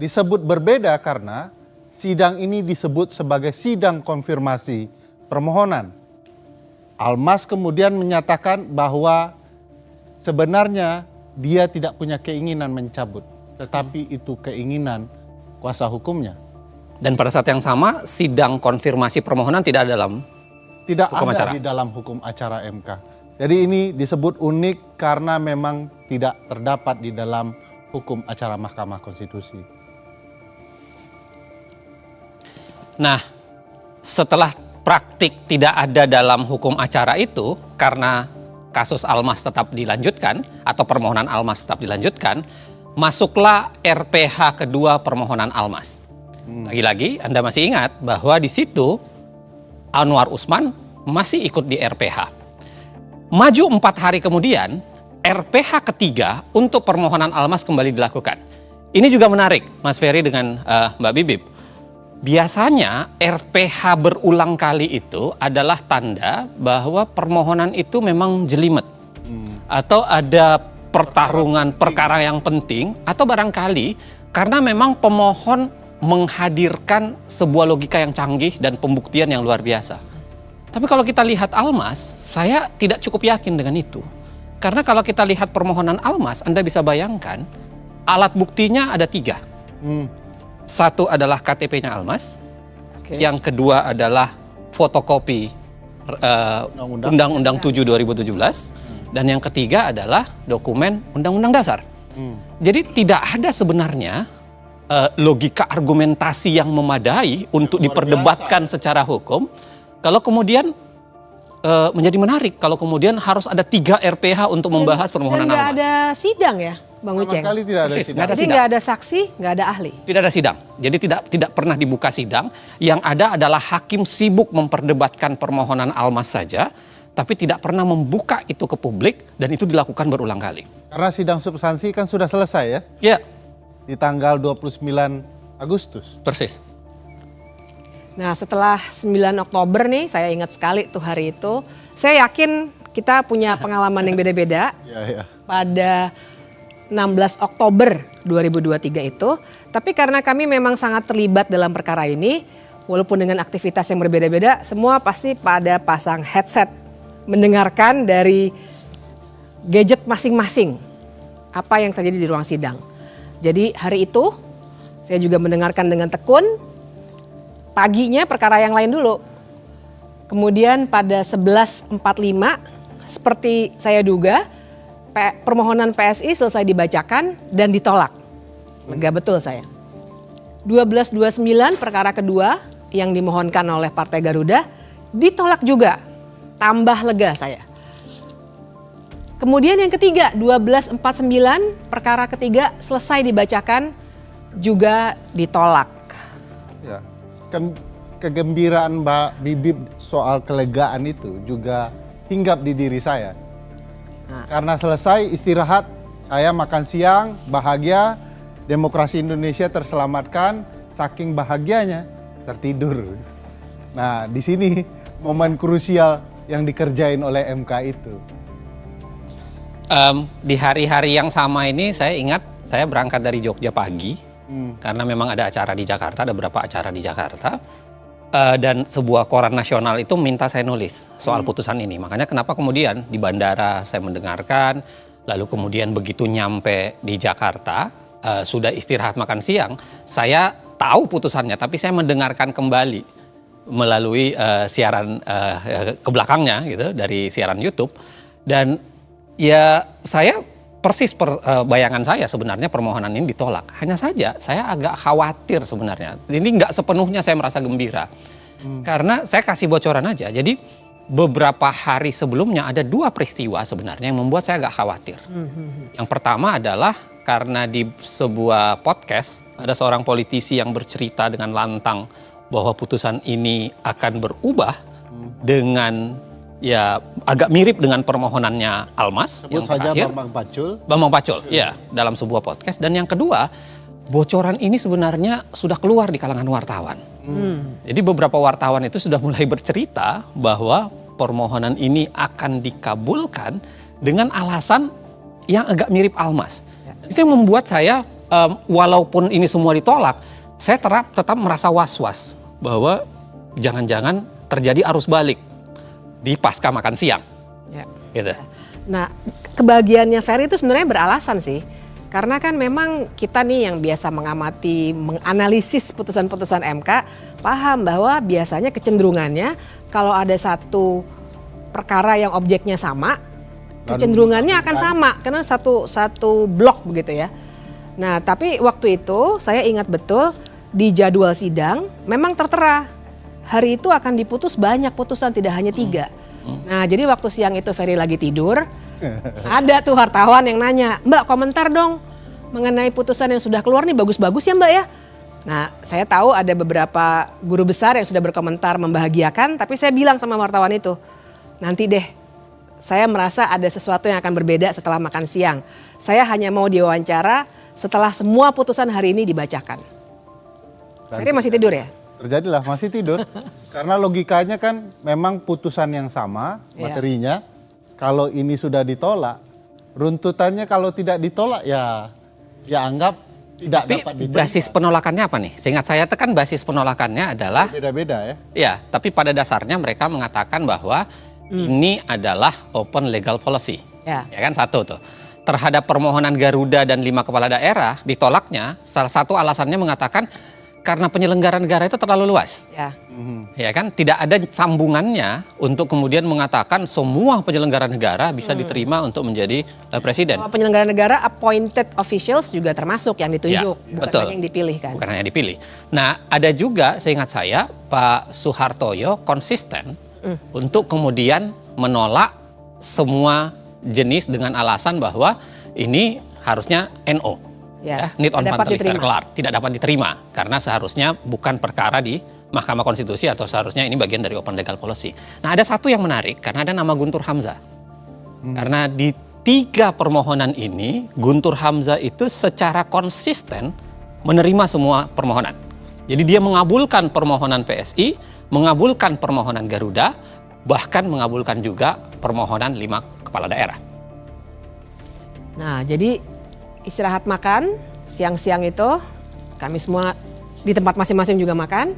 Disebut berbeda karena sidang ini disebut sebagai sidang konfirmasi permohonan. Almas kemudian menyatakan bahwa sebenarnya dia tidak punya keinginan mencabut, tetapi itu keinginan kuasa hukumnya.
Dan pada saat yang sama sidang konfirmasi permohonan tidak ada
di dalam hukum acara MK. Jadi ini disebut unik karena memang tidak terdapat di dalam hukum acara Mahkamah Konstitusi.
Nah, setelah praktik tidak ada dalam hukum acara itu, karena kasus Almas tetap dilanjutkan atau permohonan Almas tetap dilanjutkan, masuklah RPH kedua permohonan Almas. Lagi-lagi Anda masih ingat bahwa di situ Anwar Usman masih ikut di RPH. Maju 4 hari kemudian, RPH ketiga untuk permohonan Almas kembali dilakukan. Ini juga menarik, Mas Ferry dengan Mbak Bibip. Biasanya RPH berulang kali itu adalah tanda bahwa permohonan itu memang jelimet. Atau ada pertarungan perkara yang penting, atau barangkali karena memang pemohon menghadirkan sebuah logika yang canggih dan pembuktian yang luar biasa. Tapi kalau kita lihat Almas, saya tidak cukup yakin dengan itu. Karena kalau kita lihat permohonan Almas, Anda bisa bayangkan alat buktinya ada 3. Satu adalah KTP-nya Almas, yang kedua adalah fotokopi Undang-Undang 7 2017, dan yang ketiga adalah dokumen Undang-Undang Dasar. Jadi tidak ada sebenarnya logika argumentasi yang memadai untuk diperdebatkan secara hukum. Kalau kemudian menjadi menarik kalau kemudian harus ada 3 RPH untuk membahas permohonan Almas.
Dan nggak ada sidang ya, Bang Uceng?
Sama sekali tidak ada sidang.
Jadi nggak ada saksi, nggak ada ahli.
Tidak ada sidang. Jadi tidak pernah dibuka sidang. Yang ada adalah hakim sibuk memperdebatkan permohonan Almas saja, tapi tidak pernah membuka itu ke publik, dan itu dilakukan berulang kali.
Karena sidang substansi kan sudah selesai ya?
Ya.
Di tanggal 29 Agustus.
Persis.
Nah, setelah 9 Oktober nih, saya ingat sekali tuh hari itu. Saya yakin kita punya pengalaman yang beda-beda. Pada 16 Oktober 2023 itu. Tapi karena kami memang sangat terlibat dalam perkara ini, walaupun dengan aktivitas yang berbeda-beda, semua pasti pada pasang headset mendengarkan dari gadget masing-masing apa yang terjadi di ruang sidang. Jadi hari itu saya juga mendengarkan dengan tekun. Paginya perkara yang lain dulu. Kemudian pada 11.45 seperti saya duga permohonan PSI selesai dibacakan dan ditolak. Lega betul saya. 12.29 perkara kedua yang dimohonkan oleh Partai Garuda ditolak juga. Tambah lega saya. Kemudian yang ketiga 12.49 perkara ketiga selesai dibacakan juga ditolak.
Ya. Kegembiraan Mbak Bibip soal kelegaan itu juga hinggap di diri saya. Karena selesai istirahat, saya makan siang, bahagia, demokrasi Indonesia terselamatkan, saking bahagianya tertidur. Nah, di sini momen krusial yang dikerjain oleh MK itu.
Di hari-hari yang sama ini saya ingat saya berangkat dari Jogja pagi karena memang ada acara di Jakarta, ada beberapa acara di Jakarta dan sebuah koran nasional itu minta saya nulis soal putusan ini. Makanya kenapa kemudian di bandara saya mendengarkan, lalu kemudian begitu nyampe di Jakarta sudah istirahat makan siang, saya tahu putusannya tapi saya mendengarkan kembali melalui siaran ke belakangnya gitu dari siaran YouTube dan ya saya persis bayangan saya sebenarnya permohonan ini ditolak. Hanya saja saya agak khawatir sebenarnya. Ini nggak sepenuhnya saya merasa gembira. Karena saya kasih bocoran aja. Jadi beberapa hari sebelumnya ada 2 peristiwa sebenarnya yang membuat saya agak khawatir. Yang pertama adalah karena di sebuah podcast ada seorang politisi yang bercerita dengan lantang bahwa putusan ini akan berubah dengan ya agak mirip dengan permohonannya Almas.
Sebut saja Bambang Pacul.
Bambang Pacul, ya, dalam sebuah podcast. Dan yang kedua, bocoran ini sebenarnya sudah keluar di kalangan wartawan. Jadi beberapa wartawan itu sudah mulai bercerita bahwa permohonan ini akan dikabulkan dengan alasan yang agak mirip Almas. Itu yang membuat saya, walaupun ini semua ditolak, saya tetap merasa was-was bahwa jangan-jangan terjadi arus balik di pasca makan siang.
Ya.
Gitu.
Nah, kebahagiaannya Ferry itu sebenarnya beralasan sih. Karena kan memang kita nih yang biasa mengamati, menganalisis putusan-putusan MK, paham bahwa biasanya kecenderungannya kalau ada satu perkara yang objeknya sama, kecenderungannya akan sama karena satu blok begitu ya. Nah, tapi waktu itu saya ingat betul di jadwal sidang memang tertera hari itu akan diputus banyak putusan, tidak hanya 3. Nah, jadi waktu siang itu Ferry lagi tidur, ada tuh wartawan yang nanya, "Mbak, komentar dong mengenai putusan yang sudah keluar nih, bagus-bagus ya Mbak ya?" Nah, saya tahu ada beberapa guru besar yang sudah berkomentar membahagiakan, tapi saya bilang sama wartawan itu, "Nanti deh, saya merasa ada sesuatu yang akan berbeda setelah makan siang. Saya hanya mau diwawancara setelah semua putusan hari ini dibacakan." Ferry masih tidur ya?
Terjadilah, masih tidur. Karena logikanya kan memang putusan yang sama materinya. Kalau ini sudah ditolak, runtutannya kalau tidak ditolak ya anggap tidak dapat diterima.
Basis penolakannya apa nih? Seingat saya kan basis penolakannya adalah
beda-beda ya.
Ya, tapi pada dasarnya mereka mengatakan bahwa ini adalah open legal policy. Ya kan, satu tuh. Terhadap permohonan Garuda dan 5 kepala daerah ditolaknya, salah satu alasannya mengatakan karena penyelenggara negara itu terlalu luas. Ya kan, tidak ada sambungannya untuk kemudian mengatakan semua penyelenggara negara bisa diterima untuk menjadi presiden.
Penyelenggara negara appointed officials juga termasuk yang ditunjuk,
ya,
bukan
betul.
hanya yang dipilih kan.
Bukan hanya dipilih. Nah, ada juga seingat saya Pak Suhartoyo konsisten untuk kemudian menolak semua jenis dengan alasan bahwa ini harusnya NO. Ya, need on kelar, tidak dapat diterima karena seharusnya bukan perkara di Mahkamah Konstitusi atau seharusnya ini bagian dari open legal policy. Nah, ada satu yang menarik karena ada nama Guntur Hamzah. Karena di 3 permohonan ini Guntur Hamzah itu secara konsisten menerima semua permohonan. Jadi dia mengabulkan permohonan PSI, mengabulkan permohonan Garuda, bahkan mengabulkan juga permohonan 5 kepala daerah.
Nah, jadi istirahat makan, siang-siang itu kami semua di tempat masing-masing juga makan.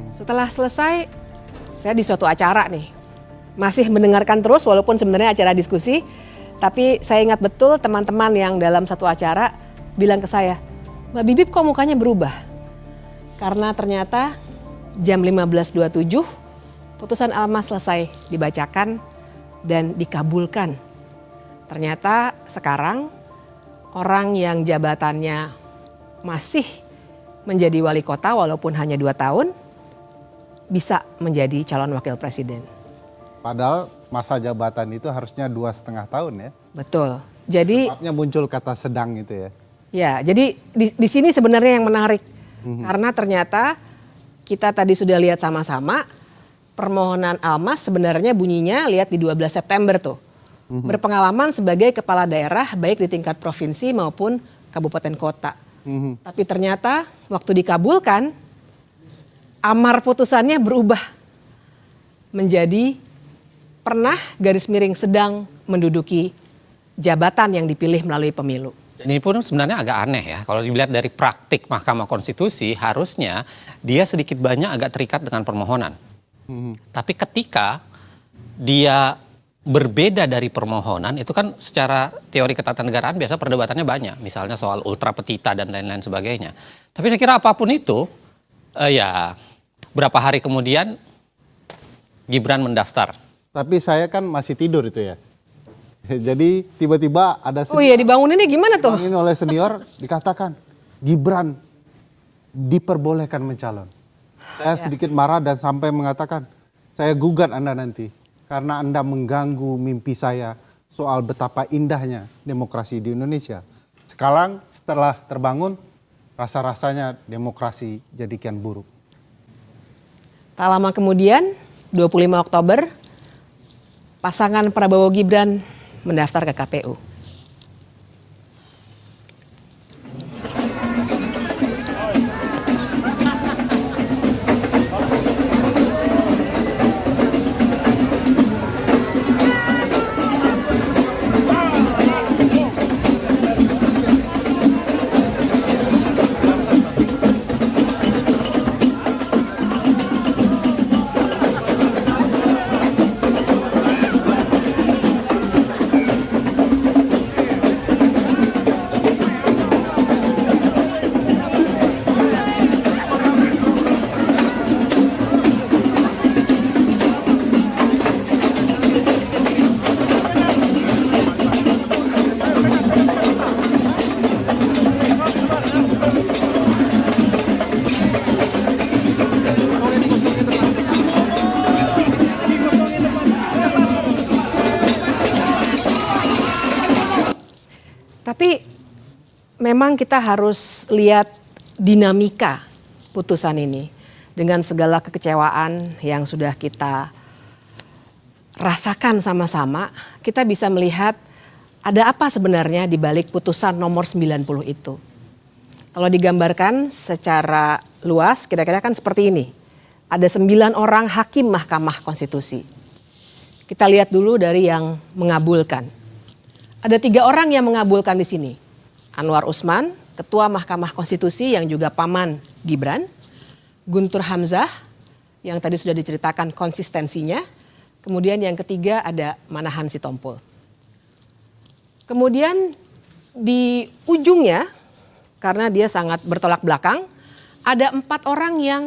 Setelah selesai, saya di suatu acara nih. Masih mendengarkan terus walaupun sebenarnya acara diskusi. Tapi saya ingat betul teman-teman yang dalam satu acara bilang ke saya, "Mbak Bibip kok mukanya berubah?" Karena ternyata jam 15.27 putusan Almas selesai dibacakan dan dikabulkan. Ternyata sekarang orang yang jabatannya masih menjadi wali kota walaupun hanya 2 tahun bisa menjadi calon wakil presiden.
Padahal masa jabatan itu harusnya 2,5 tahun ya.
Betul. Jadi
sebabnya muncul kata sedang itu ya.
Ya, jadi di sini sebenarnya yang menarik. Karena ternyata kita tadi sudah lihat sama-sama permohonan Almas sebenarnya bunyinya lihat di 12 September tuh. berpengalaman sebagai kepala daerah baik di tingkat provinsi maupun kabupaten kota. Tapi ternyata waktu dikabulkan, amar putusannya berubah menjadi pernah garis miring sedang menduduki jabatan yang dipilih melalui pemilu.
Ini pun sebenarnya agak aneh ya, kalau dilihat dari praktik Mahkamah Konstitusi harusnya dia sedikit banyak agak terikat dengan permohonan. Tapi ketika dia berbeda dari permohonan, itu kan secara teori ketatanegaraan biasa perdebatannya banyak. Misalnya soal ultra petita dan lain-lain sebagainya. Tapi saya kira apapun itu, ya berapa hari kemudian Gibran mendaftar.
Tapi saya kan masih tidur itu ya. Jadi tiba-tiba ada
senior. Oh iya, dibanguninnya gimana tuh?
Dibangunin oleh senior, dikatakan Gibran diperbolehkan mencalon. Saya sedikit marah dan sampai mengatakan, saya gugat Anda nanti. Karena Anda mengganggu mimpi saya soal betapa indahnya demokrasi di Indonesia. Sekarang setelah terbangun, rasa-rasanya demokrasi jadi kian buruk.
Tak lama kemudian, 25 Oktober, pasangan Prabowo Gibran mendaftar ke KPU. Tapi memang kita harus lihat dinamika putusan ini dengan segala kekecewaan yang sudah kita rasakan sama-sama. Kita bisa melihat ada apa sebenarnya di balik putusan nomor 90 itu. Kalau digambarkan secara luas kira-kira kan seperti ini. Ada 9 orang hakim Mahkamah Konstitusi. Kita lihat dulu dari yang mengabulkan. Ada 3 orang yang mengabulkan di sini. Anwar Usman, Ketua Mahkamah Konstitusi yang juga paman Gibran. Guntur Hamzah, yang tadi sudah diceritakan konsistensinya. Kemudian yang ketiga ada Manahan Sitompul. Kemudian di ujungnya, karena dia sangat bertolak belakang, ada 4 orang yang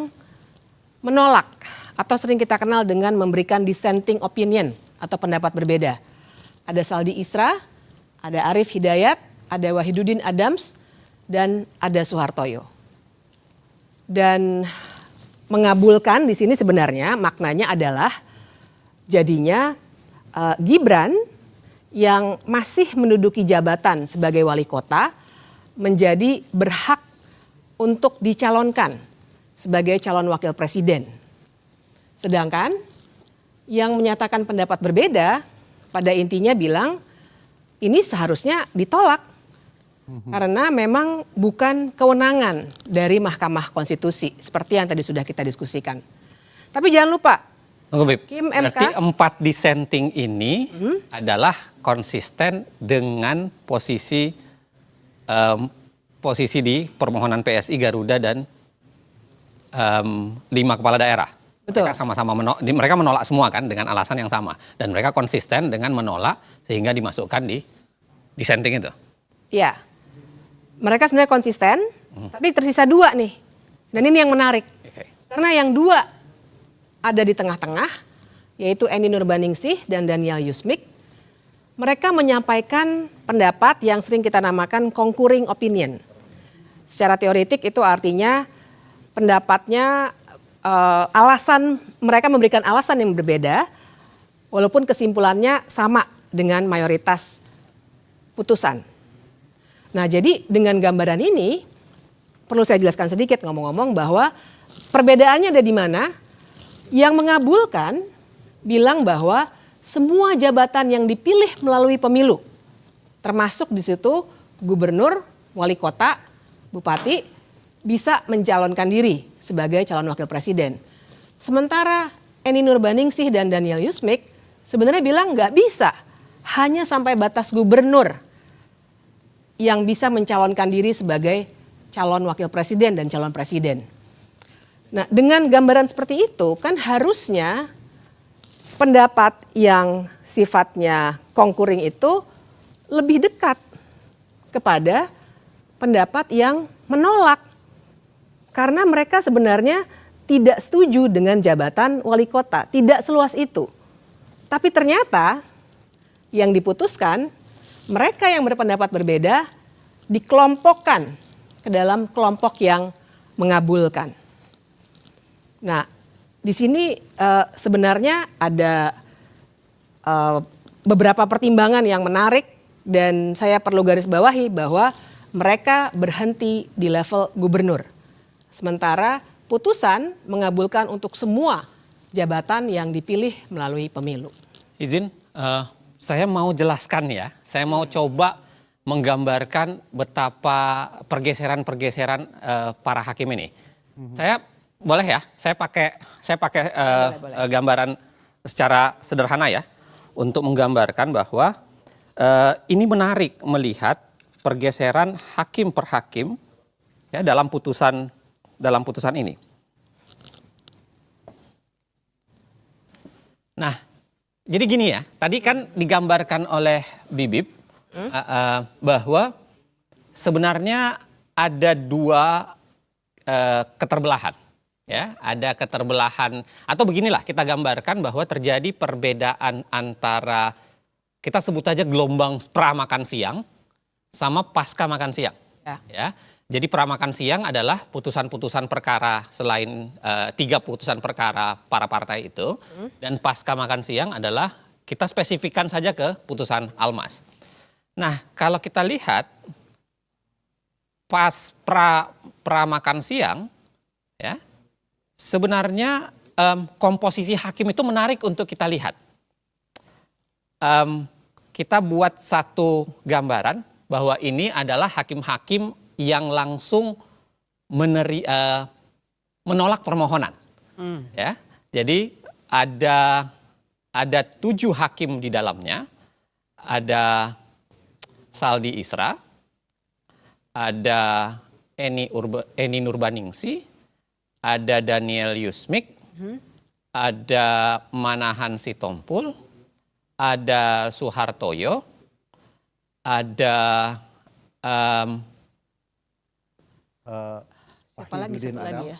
menolak atau sering kita kenal dengan memberikan dissenting opinion atau pendapat berbeda. Ada Saldi Isra, ada Arief Hidayat, ada Wahidudin Adams, dan ada Soehartoyo. Dan mengabulkan di sini sebenarnya maknanya adalah jadinya Gibran yang masih menduduki jabatan sebagai wali kota menjadi berhak untuk dicalonkan sebagai calon wakil presiden. Sedangkan yang menyatakan pendapat berbeda pada intinya bilang ini seharusnya ditolak karena memang bukan kewenangan dari Mahkamah Konstitusi seperti yang tadi sudah kita diskusikan. Tapi jangan lupa, Kim MK.
Berarti 4 dissenting ini adalah konsisten dengan posisi di permohonan PSI, Garuda dan 5 kepala daerah.
Betul.
Mereka sama-sama mereka menolak semua kan dengan alasan yang sama dan mereka konsisten dengan menolak sehingga dimasukkan di dissenting itu.
Iya, mereka sebenarnya konsisten, tapi tersisa 2 nih. Dan ini yang menarik, karena yang 2 ada di tengah-tengah, yaitu Eni Nurbaningsih dan Daniel Yusmik. Mereka menyampaikan pendapat yang sering kita namakan concurring opinion. Secara teoretik itu artinya pendapatnya mereka memberikan alasan yang berbeda, walaupun kesimpulannya sama dengan mayoritas putusan. Nah, jadi dengan gambaran ini perlu saya jelaskan sedikit ngomong-ngomong bahwa perbedaannya ada di mana. Yang mengabulkan bilang bahwa semua jabatan yang dipilih melalui pemilu, termasuk di situ gubernur, wali kota, bupati, bisa mencalonkan diri sebagai calon wakil presiden. Sementara Eni Nurbaningsih dan Daniel Yusmik sebenarnya bilang nggak bisa, hanya sampai batas gubernur yang bisa mencalonkan diri sebagai calon wakil presiden dan calon presiden. Nah, dengan gambaran seperti itu kan harusnya pendapat yang sifatnya konkuring itu lebih dekat kepada pendapat yang menolak. Karena mereka sebenarnya tidak setuju dengan jabatan wali kota, tidak seluas itu. Tapi ternyata yang diputuskan, mereka yang berpendapat berbeda dikelompokkan ke dalam kelompok yang mengabulkan. Nah, di sini sebenarnya ada beberapa pertimbangan yang menarik dan saya perlu garis bawahi bahwa mereka berhenti di level gubernur. Sementara putusan mengabulkan untuk semua jabatan yang dipilih melalui pemilu.
Izin, saya mau jelaskan ya, saya mau coba menggambarkan betapa pergeseran-pergeseran para hakim ini. Saya boleh ya, saya pakai boleh. Gambaran secara sederhana ya, untuk menggambarkan bahwa ini menarik melihat pergeseran hakim per hakim ya, dalam putusan ini. Nah, jadi gini ya, tadi kan digambarkan oleh Bibip bahwa sebenarnya ada dua keterbelahan. Ya, ada keterbelahan atau beginilah kita gambarkan bahwa terjadi perbedaan antara kita sebut aja gelombang pramakan siang sama pasca makan siang. Ya. Jadi pramakan siang adalah putusan-putusan perkara selain 3 putusan perkara para partai itu, dan pasca makan siang adalah kita spesifikkan saja ke putusan Almas. Nah, kalau kita lihat pas pramakan siang, ya sebenarnya komposisi hakim itu menarik untuk kita lihat. Kita buat satu gambaran bahwa ini adalah hakim-hakim yang langsung menolak permohonan. Ya, jadi ada 7 hakim di dalamnya. Ada Saldi Isra, ada Eni Nurbaningsih, ada Daniel Yusmik, ada Manahan Sitompul, ada Suhartoyo, ada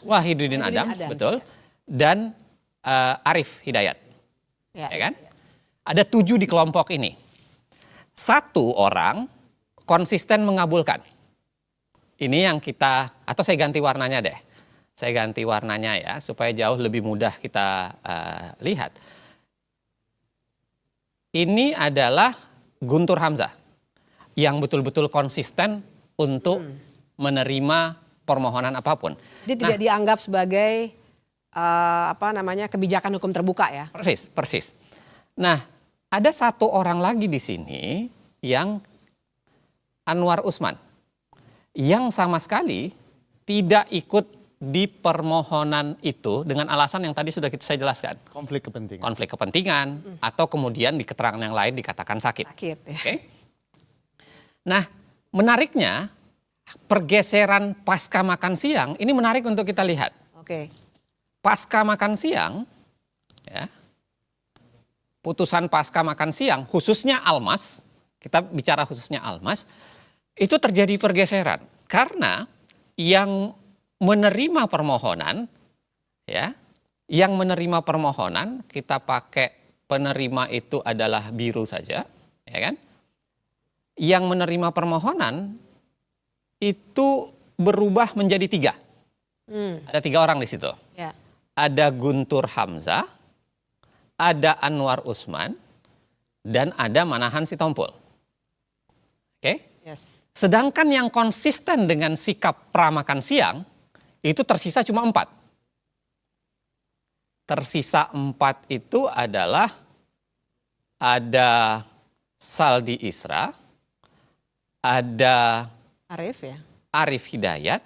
Wahidudin Adams, betul, dan Arif Hidayat, ya kan? Ada 7 di kelompok ini. 1 orang konsisten mengabulkan. Ini yang kita, atau saya ganti warnanya deh. Saya ganti warnanya ya, supaya jauh lebih mudah kita lihat. Ini adalah Guntur Hamzah yang betul-betul konsisten untuk menerima permohonan apapun.
Dia tidak dianggap sebagai kebijakan hukum terbuka ya.
Persis. Nah, ada 1 orang lagi di sini yang Anwar Usman yang sama sekali tidak ikut di permohonan itu dengan alasan yang tadi sudah saya jelaskan. Konflik kepentingan atau kemudian di keterangan yang lain dikatakan sakit.
Ya.
Okay? Nah, menariknya pergeseran pasca makan siang ini menarik untuk kita lihat.
Oke.
Pasca makan siang, ya, putusan pasca makan siang, khususnya Almas, kita bicara khususnya Almas, itu terjadi pergeseran karena yang menerima permohonan, ya, yang menerima permohonan kita pakai penerima itu adalah biru saja, ya kan? Yang menerima permohonan itu berubah menjadi 3. Ada 3 orang di situ.
Ya.
Ada Guntur Hamzah, ada Anwar Usman, dan ada Manahan Sitompul. Oke?
Yes.
Sedangkan yang konsisten dengan sikap pramakan siang itu tersisa cuma 4. Tersisa 4 itu adalah ada Saldi Isra, ada Arif Hidayat,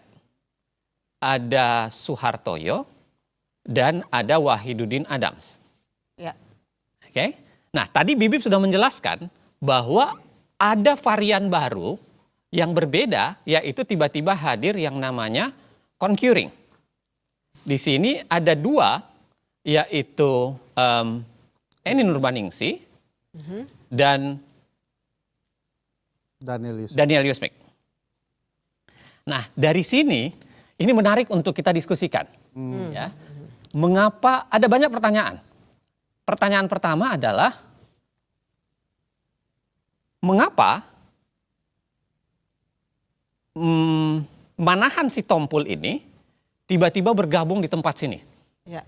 ada Suhartoyo, dan ada Wahidudin Adams.
Ya.
Oke. Nah, tadi Bibip sudah menjelaskan bahwa ada varian baru yang berbeda, yaitu tiba-tiba hadir yang namanya concurring. Di sini ada dua, yaitu Eni Nurbaningsih dan Daniel Yusmik. Nah, dari sini ini menarik untuk kita diskusikan. Ya. Mengapa ada banyak pertanyaan? Pertanyaan pertama adalah mengapa Manahan Sitompul ini tiba-tiba bergabung di tempat sini?
Ya.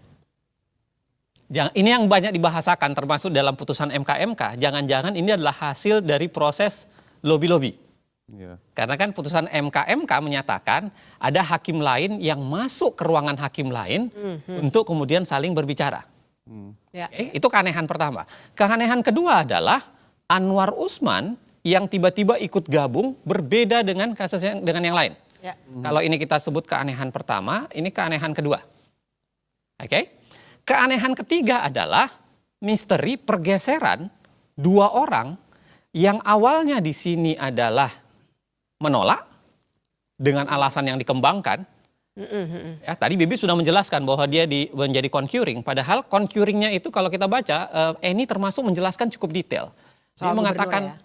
Ini yang banyak dibahasakan termasuk dalam putusan MK-MK. Jangan-jangan ini adalah hasil dari proses lobby-lobby. Karena kan putusan MK-MK menyatakan ada hakim lain yang masuk ke ruangan hakim lain untuk kemudian saling berbicara. Itu keanehan pertama. Keanehan kedua adalah Anwar Usman yang tiba-tiba ikut gabung berbeda dengan kasus dengan yang lain. Kalau ini kita sebut keanehan pertama, ini keanehan kedua. Keanehan ketiga adalah misteri pergeseran dua orang yang awalnya di sini adalah menolak dengan alasan yang dikembangkan. Ya, tadi Bibi sudah menjelaskan bahwa dia menjadi concurring. Padahal concurringnya itu kalau kita baca, Eni termasuk menjelaskan cukup detail. Dia mengatakan,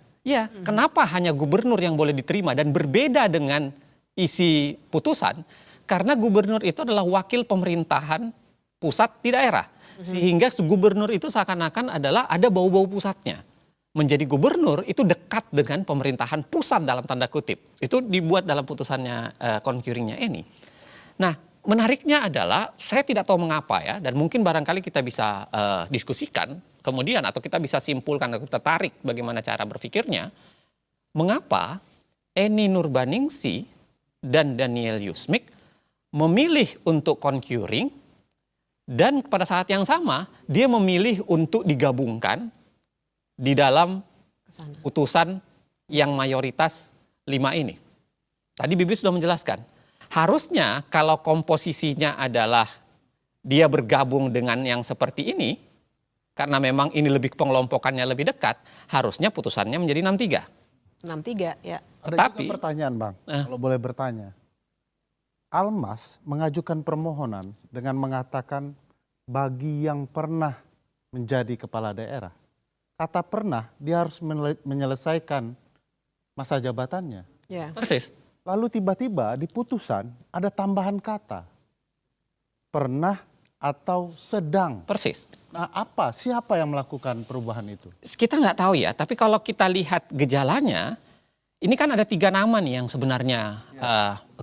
kenapa hanya gubernur yang boleh diterima dan berbeda dengan isi putusan? Karena gubernur itu adalah wakil pemerintahan pusat di daerah. Sehingga gubernur itu seakan-akan adalah ada bau-bau pusatnya. Menjadi gubernur itu dekat dengan pemerintahan pusat dalam tanda kutip. Itu dibuat dalam putusannya concurringnya ini. Nah, menariknya adalah saya tidak tahu mengapa ya, dan mungkin barangkali kita bisa diskusikan kemudian atau kita bisa simpulkan atau kita tarik bagaimana cara berpikirnya. Mengapa Eni Nurbaningsih dan Daniel Yusmik memilih untuk concurring dan pada saat yang sama dia memilih untuk digabungkan di dalam putusan yang mayoritas 5 ini. Tadi Bibi sudah menjelaskan. Harusnya kalau komposisinya adalah dia bergabung dengan yang seperti ini, karena memang ini lebih pengelompokannya lebih dekat, harusnya putusannya menjadi 6-3.
6-3, ya.
Ada juga pertanyaan, Bang, kalau boleh bertanya. Almas mengajukan permohonan dengan mengatakan bagi yang pernah menjadi kepala daerah. Kata pernah, dia harus menyelesaikan masa jabatannya.
Persis.
Lalu tiba-tiba di putusan ada tambahan kata. Pernah atau sedang.
Persis.
Nah, siapa yang melakukan perubahan itu?
Kita nggak tahu ya, tapi kalau kita lihat gejalanya, ini kan ada 3 nama nih yang sebenarnya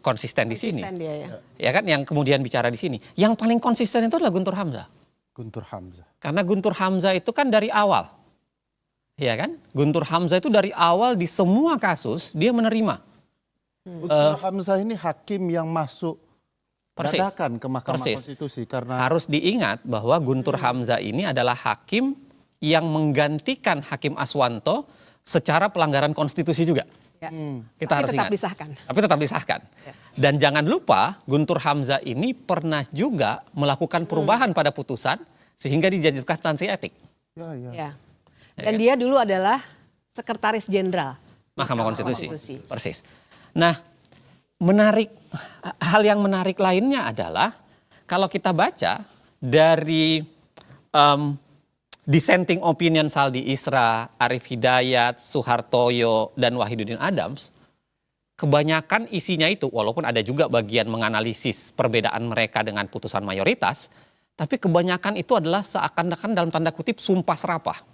konsisten di sini.
Dia,
ya kan, yang kemudian bicara di sini. Yang paling konsisten itu adalah Guntur Hamzah.
Guntur Hamzah.
Karena Guntur Hamzah itu kan dari awal. Ya kan? Guntur Hamzah itu dari awal di semua kasus dia menerima.
Guntur Hamzah ini hakim yang masuk dadakan ke Mahkamah Konstitusi karena
harus diingat bahwa Guntur Hamzah ini adalah hakim yang menggantikan Hakim Aswanto secara pelanggaran konstitusi juga. Kita harus ingat. Tapi tetap disahkan. Dan jangan lupa Guntur Hamzah ini pernah juga melakukan perubahan pada putusan sehingga dijatuhkan sanksi etik.
Dan dia dulu adalah Sekretaris Jenderal
Mahkamah Konstitusi. Persis. Nah, hal yang menarik lainnya adalah kalau kita baca dari dissenting opinion Saldi Isra, Arif Hidayat, Suhartoyo, dan Wahidudin Adams, kebanyakan isinya itu, walaupun ada juga bagian menganalisis perbedaan mereka dengan putusan mayoritas, tapi kebanyakan itu adalah seakan-akan dalam tanda kutip sumpah serapah.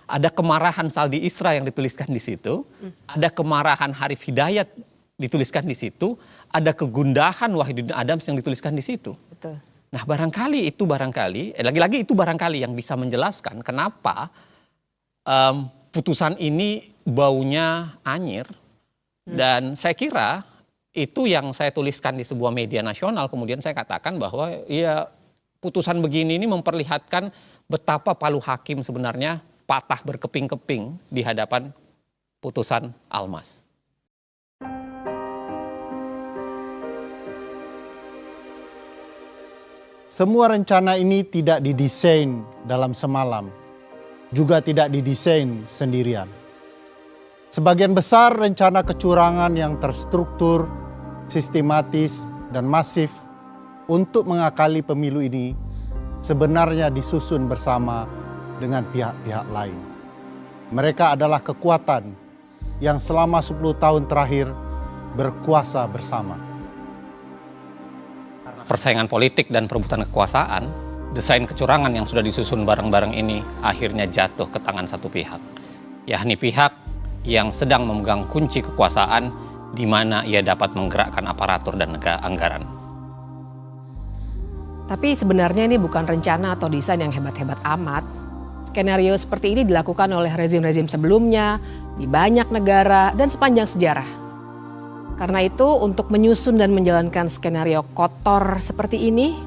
Ada kemarahan Saldi Isra yang dituliskan di situ, ada kemarahan Arif Hidayat dituliskan di situ, ada kegundahan Wahidudin Adams yang dituliskan di situ.
Betul.
Nah, lagi-lagi itu barangkali yang bisa menjelaskan kenapa putusan ini baunya anyir. Dan saya kira itu yang saya tuliskan di sebuah media nasional, kemudian saya katakan bahwa ya putusan begini ini memperlihatkan betapa palu hakim sebenarnya patah berkeping-keping di hadapan putusan Almas.
Semua rencana ini tidak didesain dalam semalam, juga tidak didesain sendirian. Sebagian besar rencana kecurangan yang terstruktur, sistematis, dan masif untuk mengakali pemilu ini sebenarnya disusun bersama dengan pihak-pihak lain. Mereka adalah kekuatan yang selama 10 tahun terakhir berkuasa bersama.
Persaingan politik dan perebutan kekuasaan, desain kecurangan yang sudah disusun bareng-bareng ini akhirnya jatuh ke tangan satu pihak, yakni pihak yang sedang memegang kunci kekuasaan di mana ia dapat menggerakkan aparatur dan anggaran.
Tapi sebenarnya ini bukan rencana atau desain yang hebat-hebat amat. Skenario seperti ini dilakukan oleh rezim-rezim sebelumnya, di banyak negara, dan sepanjang sejarah. Karena itu, untuk menyusun dan menjalankan skenario kotor seperti ini,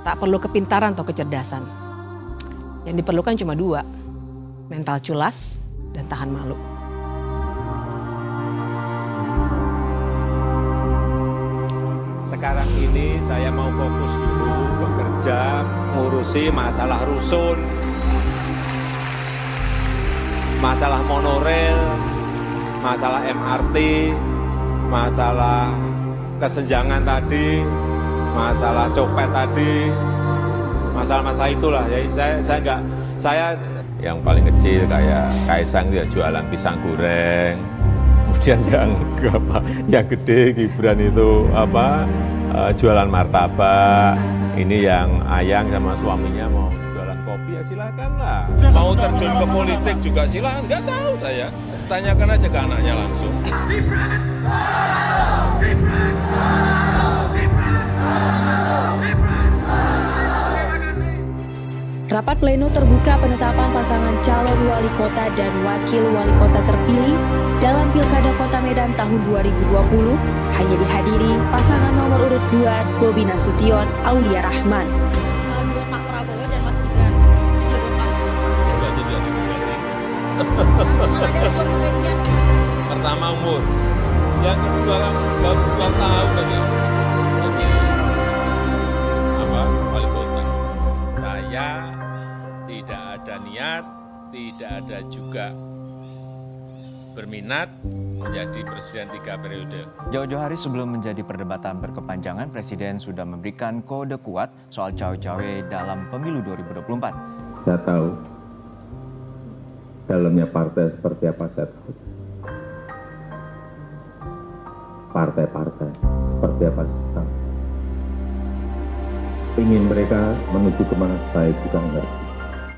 tak perlu kepintaran atau kecerdasan. Yang diperlukan cuma 2, mental culas dan tahan malu.
Sekarang ini saya mau fokus dulu bekerja, ngurusi masalah rusun, masalah monorail, masalah MRT, masalah kesenjangan tadi, masalah copet tadi, masalah-masalah itulah. Jadi saya yang paling kecil kayak Kaisang dia jualan pisang goreng, kemudian yang gede Gibran itu jualan martabak. Ini yang Ayang sama suaminya mau jualan kopi, ya silakan lah. Mau terjun ke politik juga silakan, nggak tahu saya. Tanyakan aja ke anaknya langsung.
Rapat pleno terbuka penetapan pasangan calon wali kota dan wakil wali kota terpilih dalam Pilkada Kota Medan tahun 2020 hanya dihadiri pasangan nomor urut 2 Bobi Nasution Aulia Rahman.
Buat Pak Prabowo dan Mas Gibran.
Pertama umur, yang kedua baru 2 tahun lagi. Wali kota. Saya tidak ada niat, tidak ada juga berminat menjadi presiden 3 periode.
Jauh-jauh hari sebelum menjadi perdebatan berkepanjangan, Presiden sudah memberikan kode kuat soal cawe-cawe dalam pemilu 2024.
Saya tahu dalamnya partai seperti apa, saya tahu. Partai-partai seperti apa, saya tahu. Ingin mereka menuju kemana, saya juga ngerti.